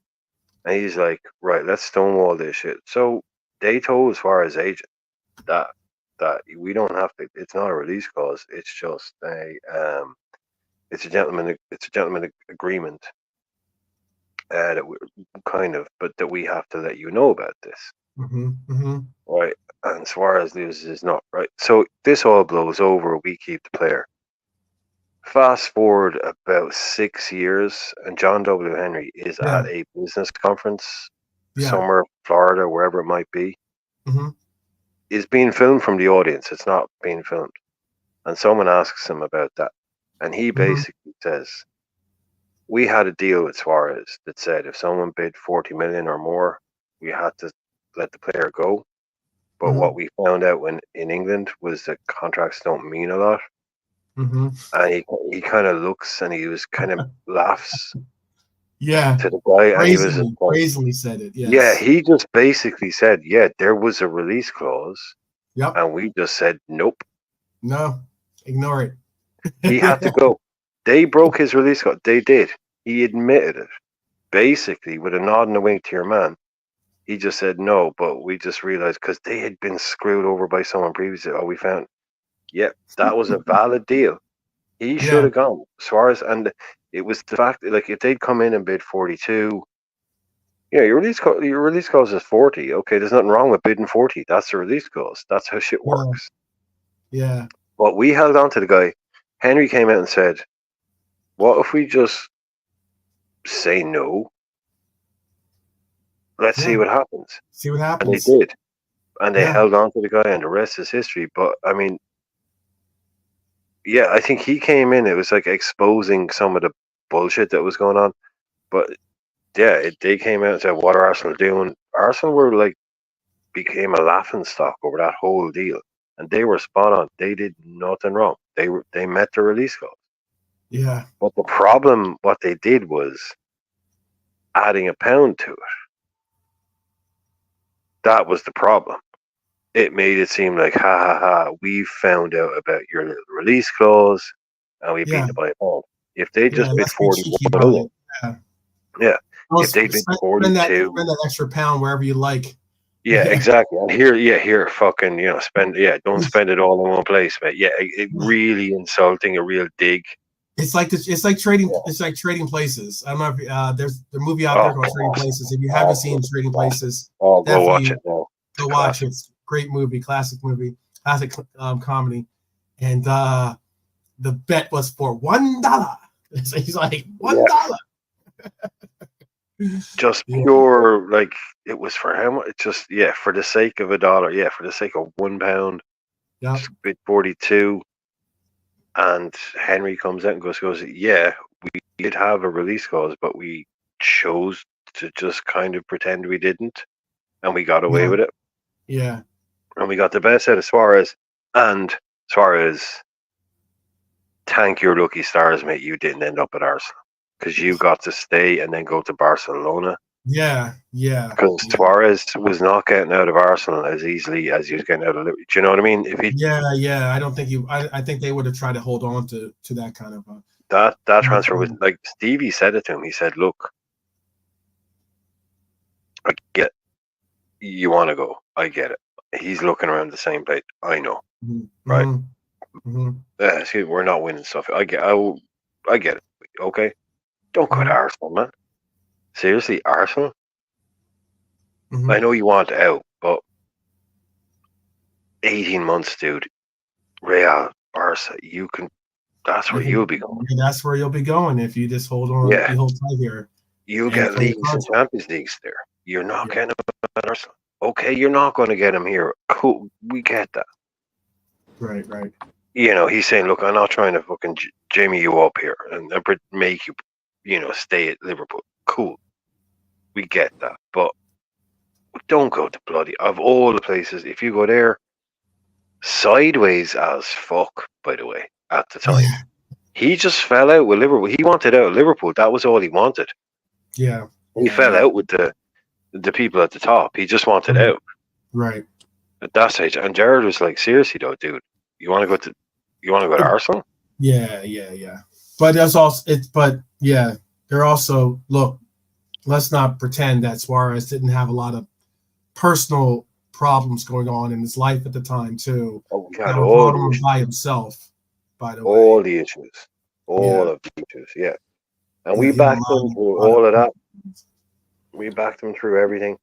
and he's like, right, let's stonewall this shit. So they told as far as agent that we don't have to. It's not a release clause. It's just It's a gentleman agreement. That we but that we have to let you know about this, right? And Suarez loses not, right? So this all blows over. We keep the player. Fast forward about 6 years, and John W. Henry is at a business conference somewhere, Florida, wherever it might be. Is being filmed from the audience. It's not being filmed, and someone asks him about that, and he basically says, we had a deal with Suarez that said if someone bid 40 million or more, we had to let the player go. But what we found out in England was that contracts don't mean a lot. And he kind of looks and he was kind of laughs. To the guy, and he was crazily said it. Yes. Yeah, he just basically said, yeah, there was a release clause. Yep. And we just said, nope. No, ignore it. He had to go. They broke his release clause. They did. He admitted it. Basically, with a nod and a wink to your man, he just said no, but we just realized because they had been screwed over by someone previously. Oh, we found, that was a valid deal. He should have gone. Suarez, and it was the fact that, like, if they'd come in and bid 42, your release clause is 40. Okay, there's nothing wrong with bidding 40. That's the release clause. That's how shit works. Yeah. But we held on to the guy. Henry came out and said, what if we just say no? Let's see what happens. See what happens. And they did. And they held on to the guy, and the rest is history. But, I mean, I think he came in, it was like exposing some of the bullshit that was going on. But, they came out and said, what are Arsenal doing? Arsenal were like, became a laughing stock over that whole deal. And they were spot on. They did nothing wrong. They met the release clause. Yeah. But the problem, what they did was adding £1 to it. That was the problem. It made it seem like, we found out about your little release clause and we beat it by £1. If they just bid 41 million, if they bid 42, spend that extra £1 wherever you like. Yeah, exactly. And here, fucking, spend, don't spend it all in one place, mate. Yeah, it really insulting, a real dig. It's like trading. It's like Trading Places. I don't know if there's the movie out there called Trading Places. If you haven't seen Trading Places, go watch it. Go watch it. It's a great movie, classic comedy. And the bet was for $1. So he's like $1. Just pure, like, it was for him. It's just for the sake of $1. For the sake of £1. Just bid 42. And Henry comes out and goes, we did have a release clause, but we chose to just kind of pretend we didn't, and we got away with it. Yeah. And we got the best out of Suarez. And Suarez, thank your lucky stars, mate, you didn't end up at Arsenal, because you got to stay and then go to Barcelona. Yeah. Because Suarez was not getting out of Arsenal as easily as he was getting out of Liverpool. Do you know what I mean? If he, I don't think I think they would have tried to hold on to that kind of. That transfer was like, Stevie said it to him. He said, "Look, I get you want to go. I get it." He's looking around the same place. I know, right? We're not winning stuff. I get it. Okay, don't go to Arsenal, man. Seriously, Arsenal? I know you want out, but 18 months, dude. Real, Barca, that's where you'll be going. That's where you'll be going if you just hold on. You hold tight here. You'll get leagues and Champions Leagues there. You're not getting them at Arsenal. Okay, you're not going to get them here. Cool, we get that. Right. He's saying, look, I'm not trying to fucking jimmy you up here and make you, stay at Liverpool. Cool. We get that, but don't go to bloody, of all the places, if you go there, sideways as fuck, by the way, at the time. He just fell out with Liverpool. He wanted out of Liverpool. That was all he wanted. Yeah. He fell out with the people at the top. He just wanted out. Right. At that stage. And Jared was like, seriously though, dude, you want to go to Arsenal? Yeah. But they're also, look, let's not pretend that Suarez didn't have a lot of personal problems going on in his life at the time too. Oh God, all by himself. By the way, all the issues. all of these, and we backed him through all of that. We backed him through everything.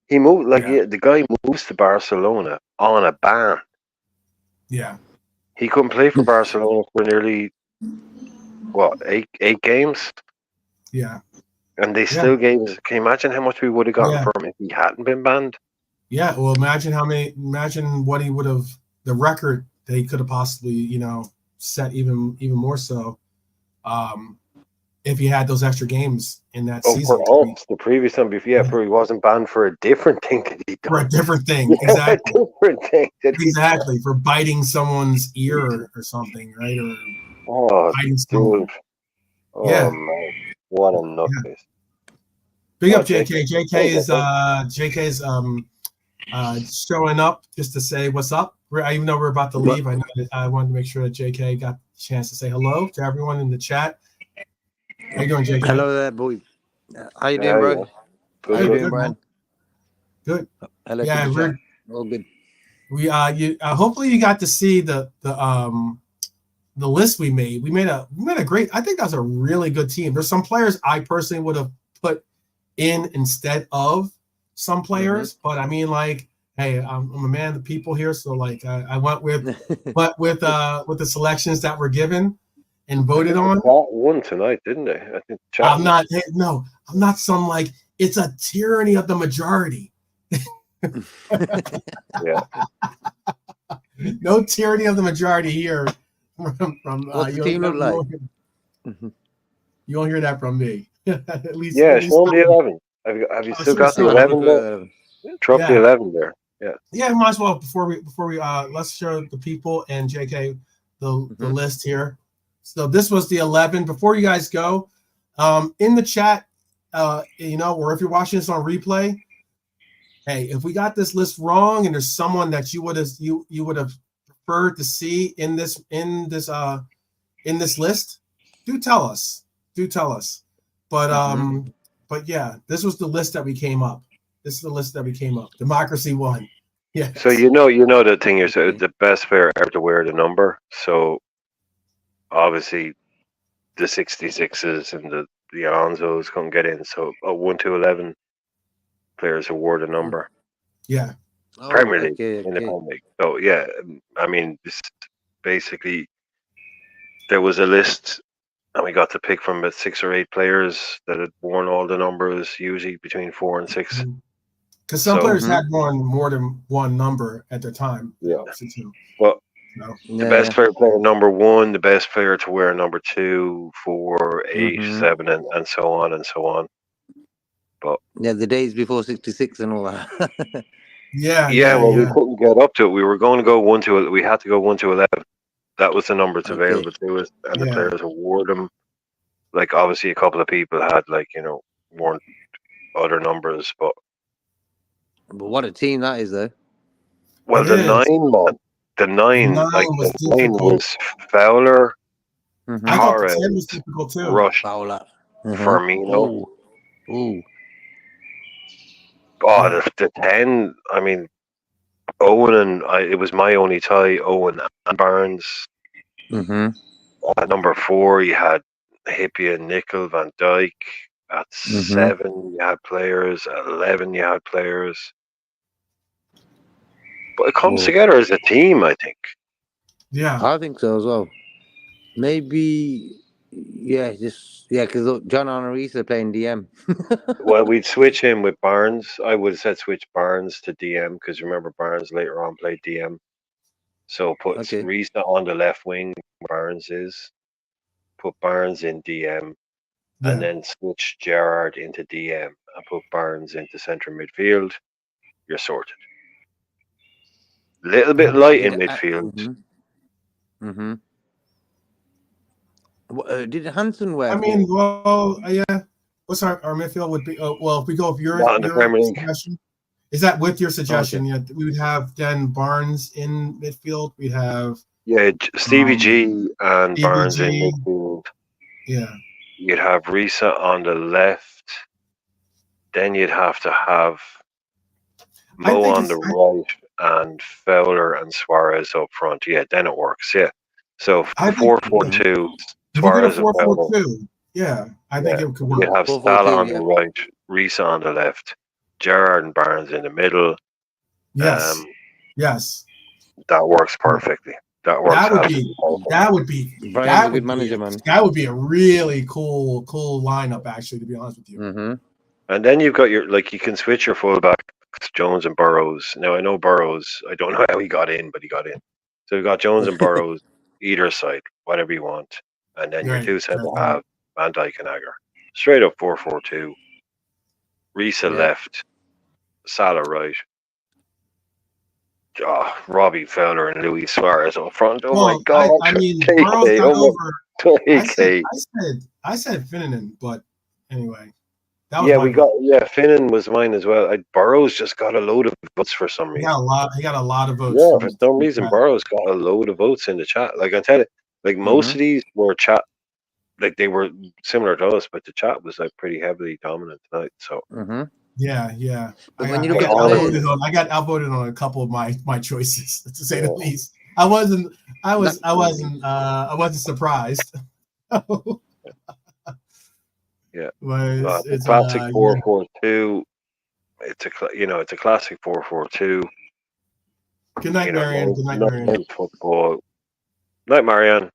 He moved the guy moves to Barcelona on a ban. Yeah, he couldn't play for Barcelona for nearly eight games. Yeah, and they still gave us. Can you imagine how much we would have gotten for him if he hadn't been banned? Yeah, well, imagine what he would have, the record that he could have possibly, set even more so, if he had those extra games in that season. For us, the previous time before, for he wasn't banned for a different thing that he done. For a different thing, exactly. A different thing exactly, for biting someone's ear or something, right? Or biting someone. Dude. Oh man, what a nutcase. Big up JK. JK is showing up just to say what's up. Even though we're about to leave, I wanted to make sure that JK got a chance to say hello to everyone in the chat. How you doing, JK? Hello there, boy. How you doing, bro? Good. How you doing, Brian? Good. Hello. Yeah, we're all good. We hopefully you got to see the list we made. We made a great. I think that was a really good team. There's some players I personally would have put in instead of some players, but I mean, like, hey, I'm a man of the people here, so like I went with with the selections that were given and voted on. Won tonight, didn't they? I think I'm not some like it's a tyranny of the majority. Yeah. No tyranny of the majority here. What's the team look like? You won't hear that from me. At least. Yeah, show them the 11. Have you still got the 11 there? Drop the 11 there. Yeah. Yeah, might as well before we let's show the people and JK the list here. So this was the 11. Before you guys go, in the chat, or if you're watching this on replay, hey, if we got this list wrong and there's someone that you would have preferred to see in this list, do tell us. But yeah, this was the list that we came up. This is the list that we came up. Democracy won. Yeah. So you know the thing is the best player ever to wear the number. So obviously the 66s and the Alonsos couldn't get in. So 1 to 11 players who wore the number. Yeah. Premier League in the Premier League. So yeah, I mean, this basically there was a list, and we got to pick from about 6 or 8 players that had worn all the numbers, usually between 4 and 6. Because some players had worn more than one number at their time. Yeah. Well, the best player number 1, the best player to wear number 2, 4, 8, 7, and so on and so on. But the days before 66 and all that. Well, we couldn't get up to it. We were going to go 1 to. We had to go 1 to 11. That was the numbers available to us, and the players who wore them. Like obviously, a couple of people had worn other numbers, but what a team that is, though. Well, the 9 was Fowler, Torres, Rush, Fowler, Firmino. Ooh. Oh, the 10. I mean, Owen and it was my only tie. Owen and Barnes. At number 4, you had Hippie and Nickel, Van Dijk. At 7, you had players. At 11, you had players. But it comes together as a team, I think. Yeah, I think so as well. Maybe, because John Honorisa playing DM. Well, we'd switch him with Barnes. I would have said switch Barnes to DM because remember Barnes later on played DM. So put Risa on the left wing where Barnes is. Put Barnes in DM. And then switch Gerrard into DM and put Barnes into central midfield. You're sorted. Little bit light in midfield. Did Hansen wear? I mean, what's our midfield would be? If we go with your suggestion, is that with your suggestion? Yeah, we would have then Barnes in midfield. We'd have Stevie G and Stevie Barnes G. in midfield. Yeah, you'd have Risa on the left. Then you'd have to have Mo on the right and Fowler and Suarez up front. Yeah, then it works. Yeah. So 4-4-2. You could do a Suarez and Fowler. 4-4-2. Yeah, I think it could work. You have 4-4-2, Salah on yeah. the right, Reece on the left, Gerrard and Barnes in the middle. Yes. Yes. That works perfectly. That works absolutely perfectly. Brian's a good manager, man. That would be a really cool lineup, actually, to be honest with you. Mm-hmm. And then you've got you can switch your fullbacks, Jones and Burrows. Now I know Burrows, I don't know how he got in, but he got in. So you've got Jones and Burrows either side, whatever you want. And then your two centre halves, Van Dijk and Agger. Straight up 4-4-2. Reece left, Salah right. Robbie Fowler and Luis Suarez up front. Oh my God! I mean, Burrow's got over. I said Finnan, but anyway, that was Finnan was mine as well. Burrow's just got a load of votes for some reason. He got a lot of votes. Yeah, for some reason, Burrow's got a load of votes in the chat. Like I tell you, like most of these were chat, like they were similar to us, but the chat was like pretty heavily dominant tonight. So. Yeah. But I got outvoted on a couple of my choices, to say the least. I wasn't surprised. Yeah, it's classic 4-4-2. It's a classic 4-4-2. Good night, Marianne. Good night, Marianne. Football. Night, Marianne.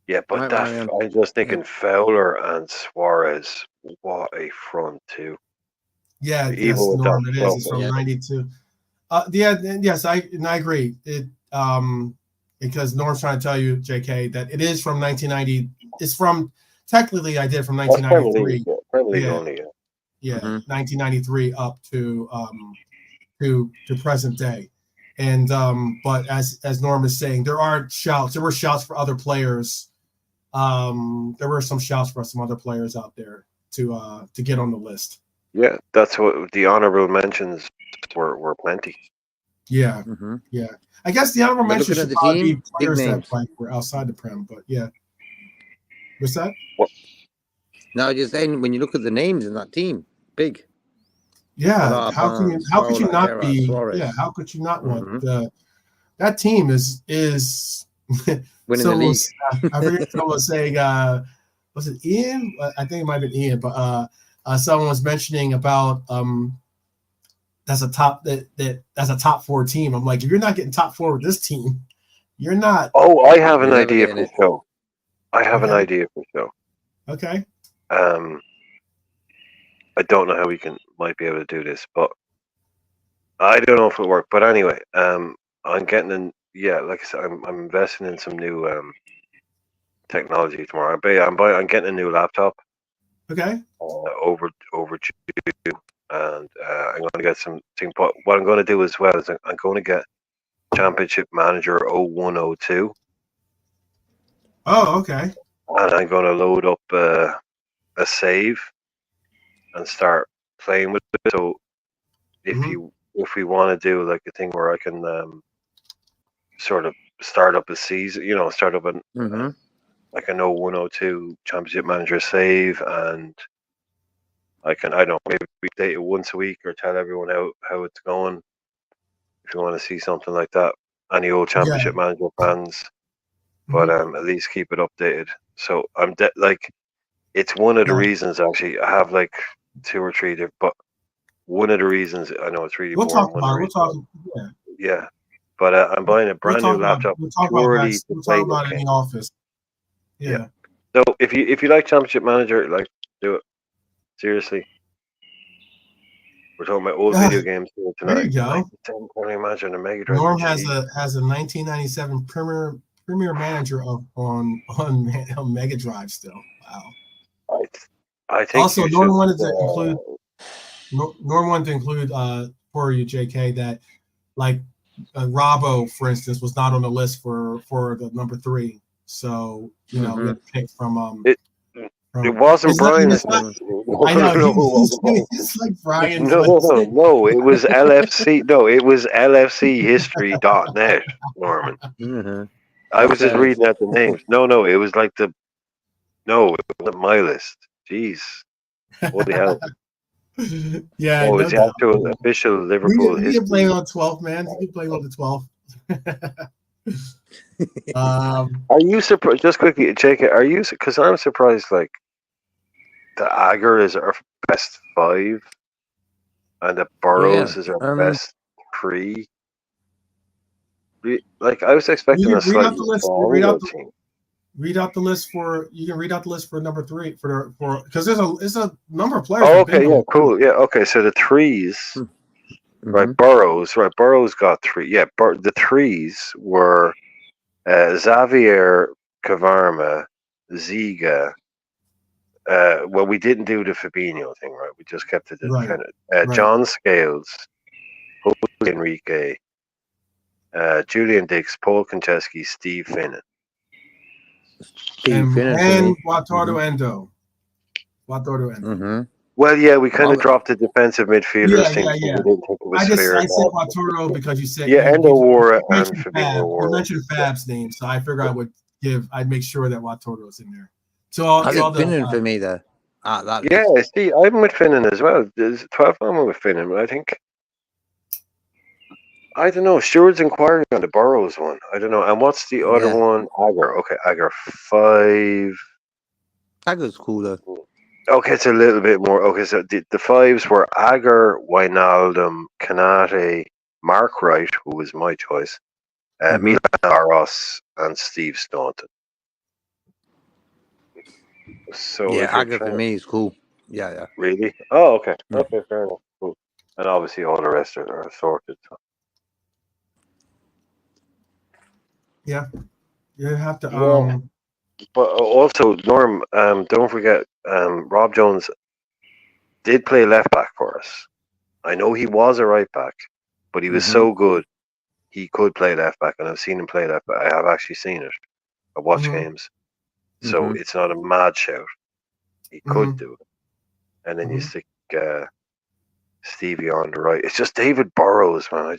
Yeah, but I'm just thinking Fowler and Suarez. What a front two. Yeah, Norm, it is. It's from 92. Yes, I agree. It because Norm's trying to tell you, JK, that it is from 1990. It's from technically I did from 1993. Yeah, 1993 up to present day. And but as Norm is saying, there were shouts for other players. There were some shouts for some other players out there to get on the list. Yeah, that's what the honorable mentions were plenty. Yeah, yeah. I guess the honorable mentions should probably be players that were outside the Prem, but yeah. What's that? What? No, just saying when you look at the names in that team, big. Yeah, how could you not be? Suarez. Yeah, how could you not want that team is winning the league. I forget someone was saying, was it Ian? I think it might have been Ian, but someone was mentioning about that's a top 4 team. I'm like, if you're not getting top 4 with this team, you're not. Oh, I have an idea for the show. Okay. I don't know how we might be able to do this, but I don't know if it'll work. But anyway, I'm getting in. Yeah, like I said, I'm investing in some new technology tomorrow. I'm getting a new laptop. Okay. Overdue, and I'm going to get something. But what I'm going to do as well is I'm going to get Championship Manager 0102. Oh, okay. And I'm going to load up a save and start playing with it. So if we want to do like a thing where I can sort of start up a season, start up like an 0102 Championship Manager save, and I don't know, maybe update it once a week or tell everyone how it's going. If you want to see something like that, any old Championship Manager fans, but at least keep it updated. So I'm it's one of the reasons actually. I have like 2 or 3 different, but one of the reasons I know it's really we'll talk about it. Yeah. But I'm buying a brand new laptop purely to play about it in the office. Yeah. So if you like Championship Manager, like, do it. Seriously. We're talking about old video games tonight. There you go. Can you imagine a Mega Drive? Norm has a 1997 Premier Manager on Mega Drive still. Wow. I think also Norm wanted to include for you, JK, that like Robbo, for instance, was not on the list for the number 3. So we had to pick from it wasn't Brian. I know he's like Brian. No, it was LFC. No, it was LFChistory.net, Norman. I was just reading out the names. No, it was like it wasn't my list. Jeez, what the hell? Yeah. Oh, it's the actual official Liverpool history. You can play on 12, man. You can play on the 12. Are you surprised? Just quickly, Jake, are you? Because I'm surprised. Like the Agar is our best 5, and the Burrows is our best 3. Like I was expecting a read out slightly the list. stronger team. Read out the list for number 3 for because there's a number of players. Oh, okay, yeah, cool, yeah, okay. So the 3s, right? Burrows got 3. Yeah, the 3s were Xavier, Kavarma, Ziga. Well, we didn't do the Fabinho thing, right? We just kept it independent. John Scales, Jose Enrique, Julian Dix, Paul Konchesky, Steve Finnan. And Wataru Endo. Well, yeah, we kind of dropped the defensive midfielders thing. Yeah. We didn't think it was fair. I said Wataru because you said Endo wore it and Fabinho wore it. You mentioned Fab's name, so I figured I'd make sure that Wataru was in there. So I think Finnan for me though. See, I'm with Finnan as well. There's 12 I'm with Finnan, but I don't know. Stewart's inquiring on the Burrows one. I don't know. And what's the other one? Agar. Okay, Agar 5. Agar's cool though. Okay, it's a little bit more. Okay, so the 5s were Agar, Wijnaldum, Kanate, Mark Wright, who was my choice, Milan Aros, and Steve Staunton. So Agar for me is cool. Yeah. Really? Oh, okay. Okay, fair enough. Cool. And obviously all the rest are sorted. So. Yeah, you have to. But also, Norm, don't forget, Rob Jones did play left back for us. I know he was a right back, but he was so good he could play left back, and I've seen him play left back. I have actually seen it. I watch games, so it's not a mad shout. He could do it, and then you stick Stevie on the right. It's just David Burrows, man.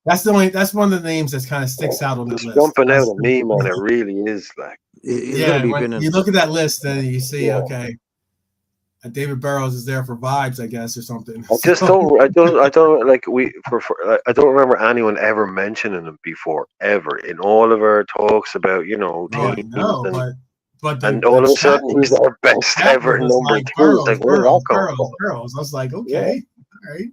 That's one of the names that kind of sticks out on the list. Jumping out at me, man. It really is like. When you look at that list, then you see, okay, David Burrows is there for vibes, I guess, or something. I just don't. I don't like I don't remember anyone ever mentioning him before, ever in all of our talks about teams. And all of a sudden he's our best ever number 2. Like where did that come from? Burrows. I was like, okay, all right.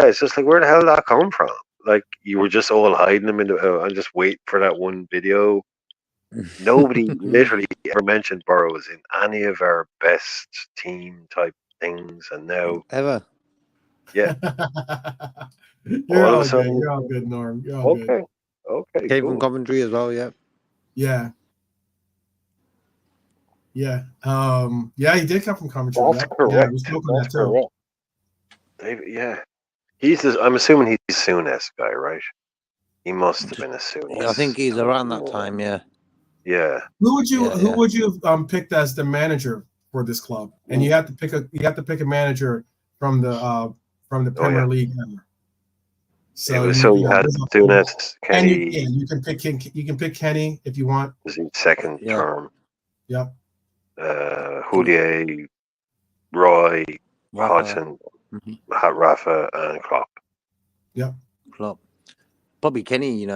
It's just like where the hell did that come from? Like you were just all hiding him and just wait for that one video. Nobody literally ever mentioned Burrows in any of our best team type things, and now ever. You're all good, Norm. You're all good. Okay. Came from Coventry as well, yeah. Yeah. He did come from Coventry. That's correct. Yeah, we spoke on that too. David, I'm assuming he's a Souness guy, right? He must have been a Souness. I think he's around that time, yeah. Yeah. Who would you have picked as the manager for this club? And you have to pick a manager from the Premier League. So you had Souness, Kenny. And you can pick Kenny if you want. Is he second term? Yep. Houllier, Roy, Hodgson, Rafa, and Klopp. Yep. Klopp. Probably Kenny,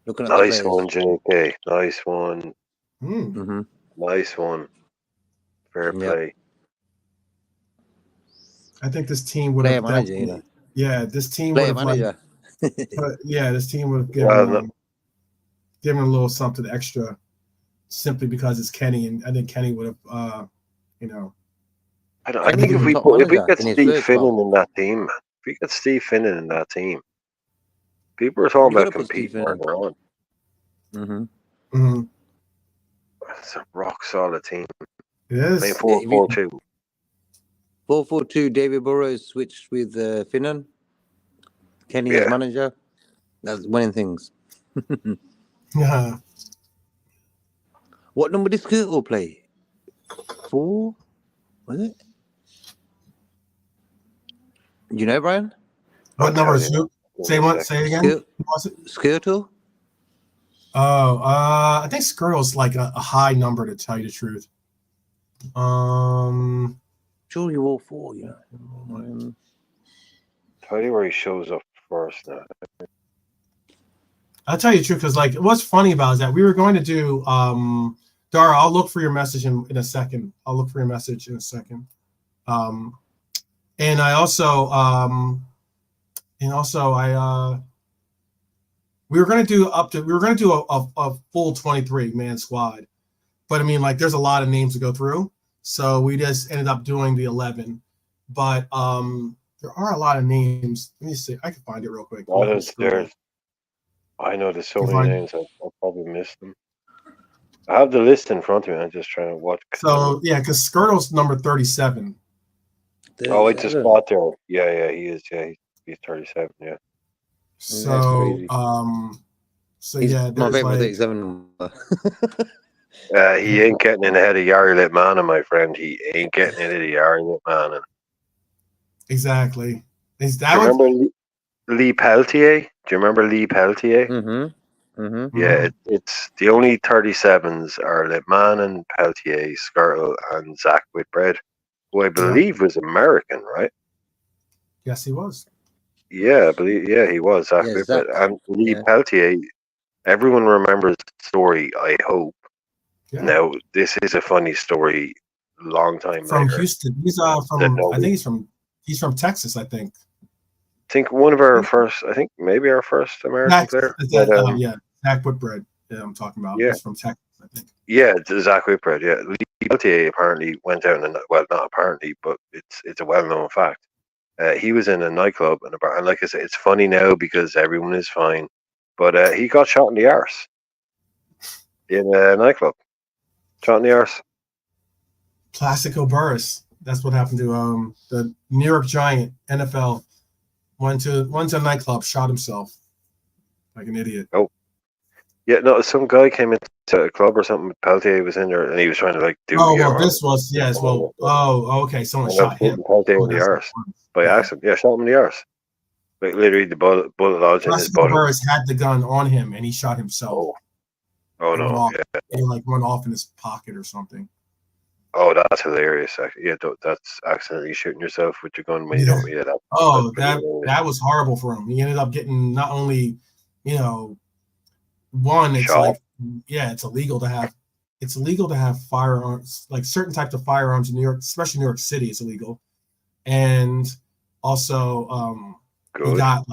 Looking at nice one, JK. Nice one. Nice one. Fair play. I think this team would have. This team would have. This team would have given a little something extra, simply because it's Kenny, and I think Kenny would have. I think if we get Steve Finnan in that team, people are talking about competing earlier on. It's a rock solid team. It is. 4-4-2. 4-4-2. David Burrows switched with Finnan. Kenny as manager. That's winning things. What number did Skirtle play? 4? Was it? You know, Brian? What number is it? Say again. Skirtle? Oh, I think Skirtle's like a high number, to tell you the truth. Sure, you all 4, Tell you where he shows up first now. I'll tell you the truth, because like what's funny about it is that we were going to do Dara, I'll look for your message in a second. I'll look for your message in a second. And I also we were going to do a full 23-man squad. But I mean, like, there's a lot of names to go through. So we just ended up doing the 11. But there are a lot of names. Let me see. I can find it real quick. I know there's so many names. I'll probably miss them. I have the list in front of me. I'm just trying to watch. So, yeah, because Skirtle's number 37. Oh, it's a spot there. Yeah, he is. Yeah, he's 37. Yeah. So, he's yeah, my favorite like, 37. He ain't getting in ahead of Yari Litmanen, my friend. He ain't getting in ahead of Yari Litmanen. Exactly. Remember Lee Peltier? Do you remember Lee Peltier? Mm-hmm. Mm-hmm. Yeah, it's the only 37s are Litmanen, Peltier, Skirtle, and Zach Whitbread, who I believe was American, right? Yes, he was. Yeah, I believe. Yeah, he was Zach Whitbread. And Lee Peltier. Everyone remembers the story, I hope. Yeah. Now, this is a funny story. Long time from later. Houston. He's from. I think he's from Texas. I think one of our first. I think maybe our first American player. Yeah, Zach Whitbread. Yeah, I'm talking about. Yeah. He's from Texas. I think. Yeah, Zach Whitbread. Yeah, Lee Peltier apparently went down and not apparently, but it's a well-known fact. He was in a nightclub and like I said, it's funny now because everyone is fine, but he got shot in the arse in a nightclub. Shot in the arse. Plaxico Burress. That's what happened to the New York Giant. NFL went to a nightclub, shot himself like an idiot. Oh, yeah, no. Some guy came into a club or something. Peltier was in there, and he was trying to like do. Oh well, this was yes. Well, okay. Someone shot him. Peltier in the arse by accident. Yeah, shot him in the arse. Like literally, the bullet lodged in his body. Burress had the gun on him, and he shot himself. Oh no! Yeah. He like went off in his pocket or something. Oh, that's hilarious! Actually, yeah, that's accidentally shooting yourself with your gun when you don't. Yeah, that was horrible for him. He ended up getting not only, one. It's shot. Like, yeah, it's illegal to have firearms, like certain types of firearms in New York, especially New York City. It's illegal, and also he got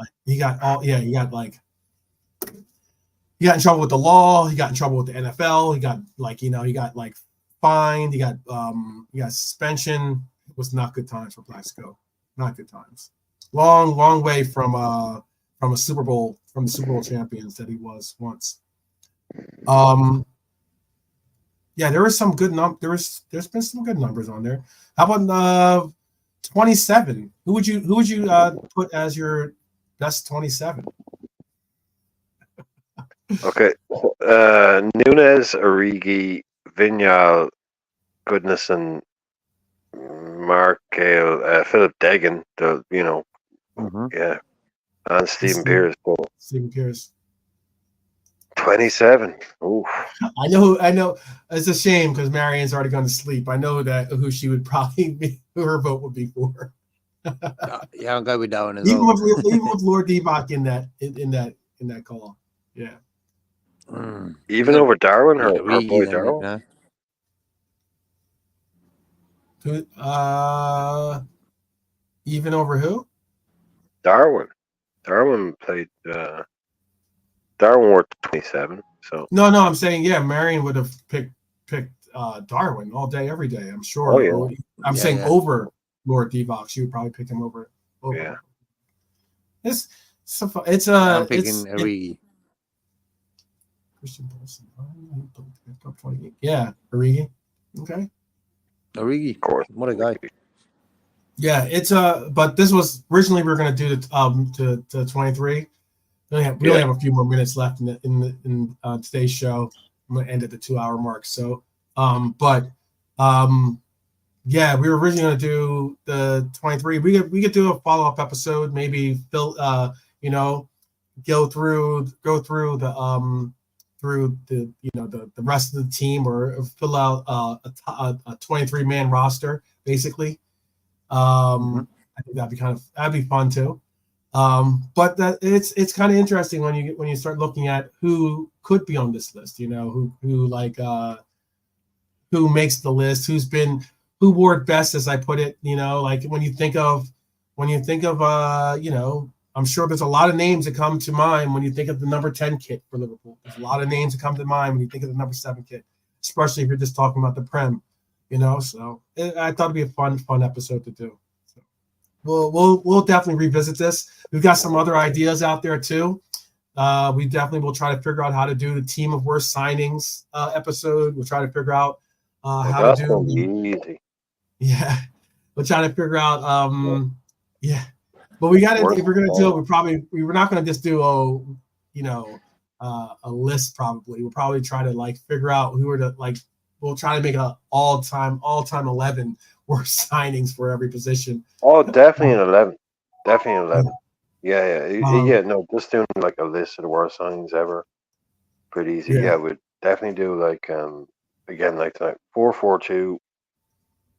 in trouble with the law. He got in trouble with the NFL. He got fined. He got suspension. It was not good times for Plaxico. Not good times. Long way from a Super Bowl, from the Super Bowl champions that he was once. Yeah, there was some good there's been some good numbers on there. How about 27? Who would you put as your best 27? Okay, Nunez, Origi, Vignal, Goodness, Mark Gale, Philip Degan, yeah, and Stephen Pearce. Stephen Pearce. 27. Ooh. I know. It's a shame because Marianne's already gone to sleep. I know that who she would probably be, who her vote would be for. Yeah, I'll go with Darwin as even well. Even with Lord Divock in that call. Yeah. Even over Darwin, her boy Darwin. No? Who? Even over who? Darwin. Darwin played. Darwin wore 27. So no, I'm saying Marion would have picked Darwin all day, every day. I'm sure. Oh, yeah. I'm saying over Lord Divock, she would probably pick him over. Yeah. I'm picking Origi. Christian Bolson. Top 28. Yeah, Origi. Okay. Origi, of course. What a guy. Yeah, it's but this was originally we were going to do to 23. We only have a few more minutes left in today's show. I'm going to end at the 2-hour mark. So, we were originally going to do the 23. We could do a follow-up episode, maybe go through the rest of the team, or fill out a 23-man roster, basically. I think that'd be fun too. But that it's kind of interesting when you start looking at who could be on this list. Who makes the list, who wore it best, as I put it. Like when you think of I'm sure there's a lot of names that come to mind when you think of the number 10 kit for Liverpool. There's a lot of names that come to mind when you think of the number 7 kit, especially if you're just talking about the Prem. So I thought it'd be a fun episode to do. So we'll definitely revisit this. We've got some other ideas out there too. We definitely will try to figure out how to do the team of worst signings episode. We'll try to figure out how to do. Easy. Yeah, we're trying to figure out. But we got to. If we're gonna do it, we're not gonna just do a list. Probably we'll probably try to figure out who are the We'll try to make a all-time 11 worst signings for every position. Oh, definitely an 11. Definitely an 11. Yeah. No, just doing a list of the worst signings ever. Pretty easy. Yeah, we'd definitely do again tonight 4-4-2.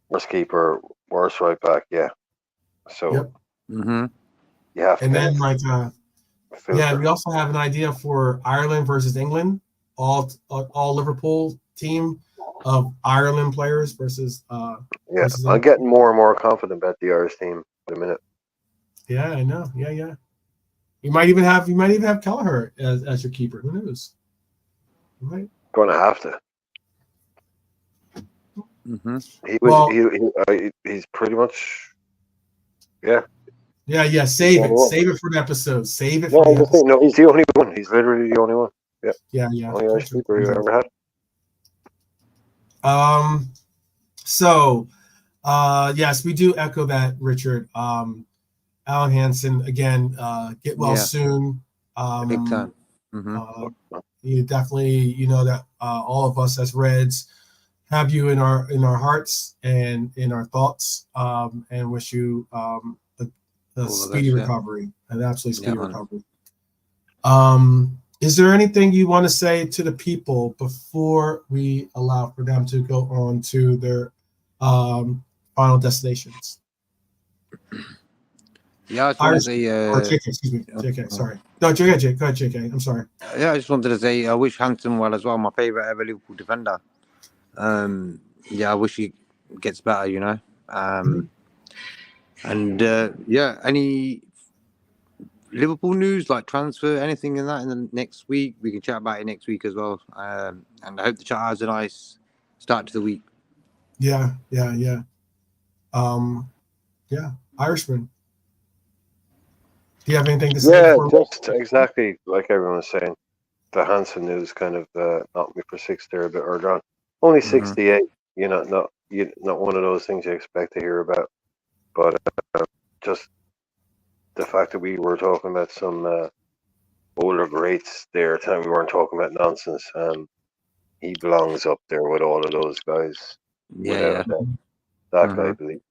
Worst keeper, worst right back. Yeah. So. Yep. Mm-hmm. Yeah. And then we also have an idea for Ireland versus England. All Liverpool team of Ireland players versus versus I'm getting more and more confident about the Irish team in a minute. Yeah, I know. Yeah. You might even have Kelleher as your keeper. Who knows? Right. Going to have to. Mm-hmm. He's pretty much. Yeah. Yeah. Save it for the episode. Save it for the episode. No, he's the only one. He's literally the only one. Yeah. Yeah. Only Irish keeper you ever had. So, yes, we do echo that, Richard. Alan Hansen, again, get well soon. Big time. Mm-hmm. You definitely, that all of us as Reds have you in our hearts and in our thoughts, and wish you a speedy recovery, an absolute speedy recovery. Is there anything you want to say to the people before we allow for them to go on to their final destinations? Yeah, I just wanted to say. JK, excuse me. JK, sorry. No, JK, go ahead, JK. I'm sorry. Yeah, I just wanted to say I wish Hansen well as well. My favourite ever Liverpool defender. I wish he gets better. Any Liverpool news, like transfer, anything in the next week, we can chat about it next week as well. And I hope the chat has a nice start to the week. Yeah. Irishman. Do you have anything to say? Yeah, just exactly like everyone was saying. The Hansen news kind of knocked me for 6 there a bit earlier on. Only 68, not one of those things you expect to hear about. But just the fact that we were talking about some older greats there, time we weren't talking about nonsense. He belongs up there with all of those guys. Yeah. That guy, believe,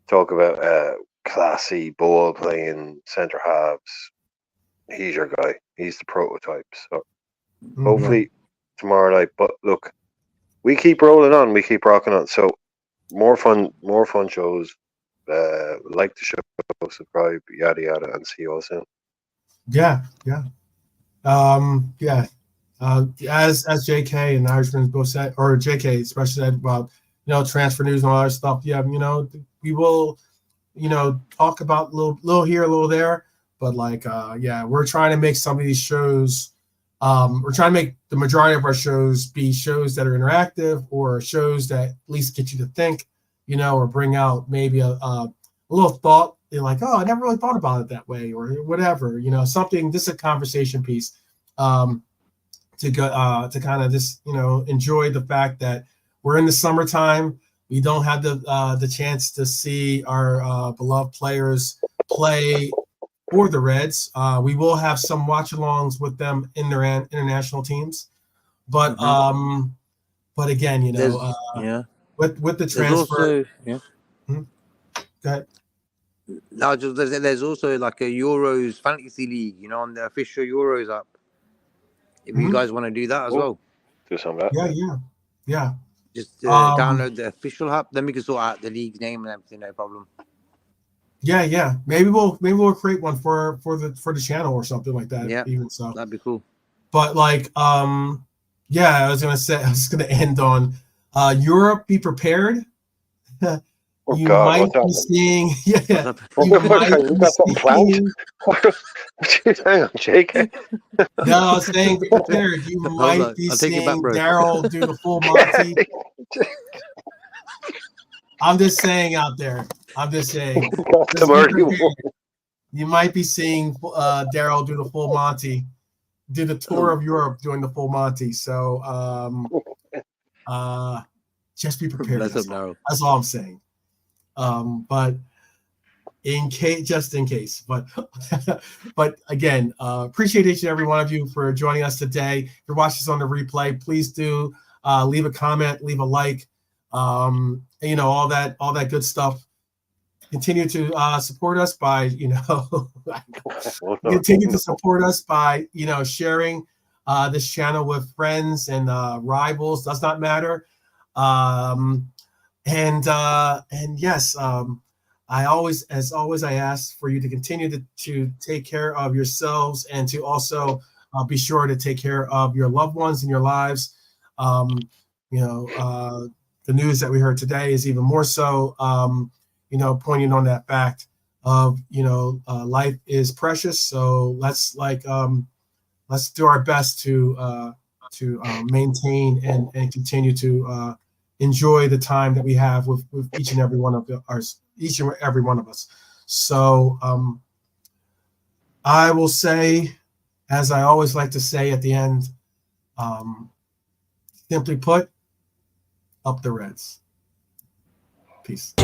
talk about classy ball playing centre halves. He's your guy. He's the prototype. So hopefully tomorrow night. But look, we keep rolling on. We keep rocking on. So more fun shows. Like the show, subscribe, yada yada, and see you all soon. Yeah. As JK and Irishman both said, or JK especially said about transfer news and all that stuff. Yeah, we will talk about a little here, a little there, but we're trying to make some of these shows. We're trying to make the majority of our shows be shows that are interactive or shows that at least get you to think, or bring out maybe a little thought. You're like, oh, I never really thought about it that way, or whatever, something. Just a conversation piece to go to kind of just enjoy the fact that we're in the summertime. We don't have the chance to see our beloved players play for the Reds. We will have some watch-alongs with them in their international teams, but again, with the transfer. Go ahead. No, there's also like a Euros fantasy league, on the official Euros app. If you guys want to do that as well, do some of that. Yeah. Just download the official app, then we can sort out the league's name and everything. No problem. Yeah. Maybe we'll create one for the channel or something like that. Yeah, even so, that'd be cool. But like, yeah, I was gonna end on Europe. Be prepared. Oh You God, might what's be happening? seeing, yeah, you What, might you be got something planned? seeing. Hang on, Jake. No, I was saying be prepared. You might be I'll take it back, seeing bro. Daryl do the full Monty. I'm just saying out there. I'm just saying. Just be prepared. You might be seeing Daryl do the full Monty, do the tour of Europe doing the full Monty. So just be prepared. That's all I'm saying. But just in case. But again, appreciate each and every one of you for joining us today. If you're watching this on the replay, please do leave a comment, leave a like, all that good stuff. Continue to support us by continue to support us by sharing this channel with friends and rivals. Does not matter. And yes, I always ask for you to continue to take care of yourselves and to also be sure to take care of your loved ones in your lives. The news that we heard today is even more so, pointing on that fact of, life is precious. So let's do our best to maintain and continue to enjoy the time that we have with each and every one of us. So I will say, as I always like to say at the end, simply put, up the Reds. Peace.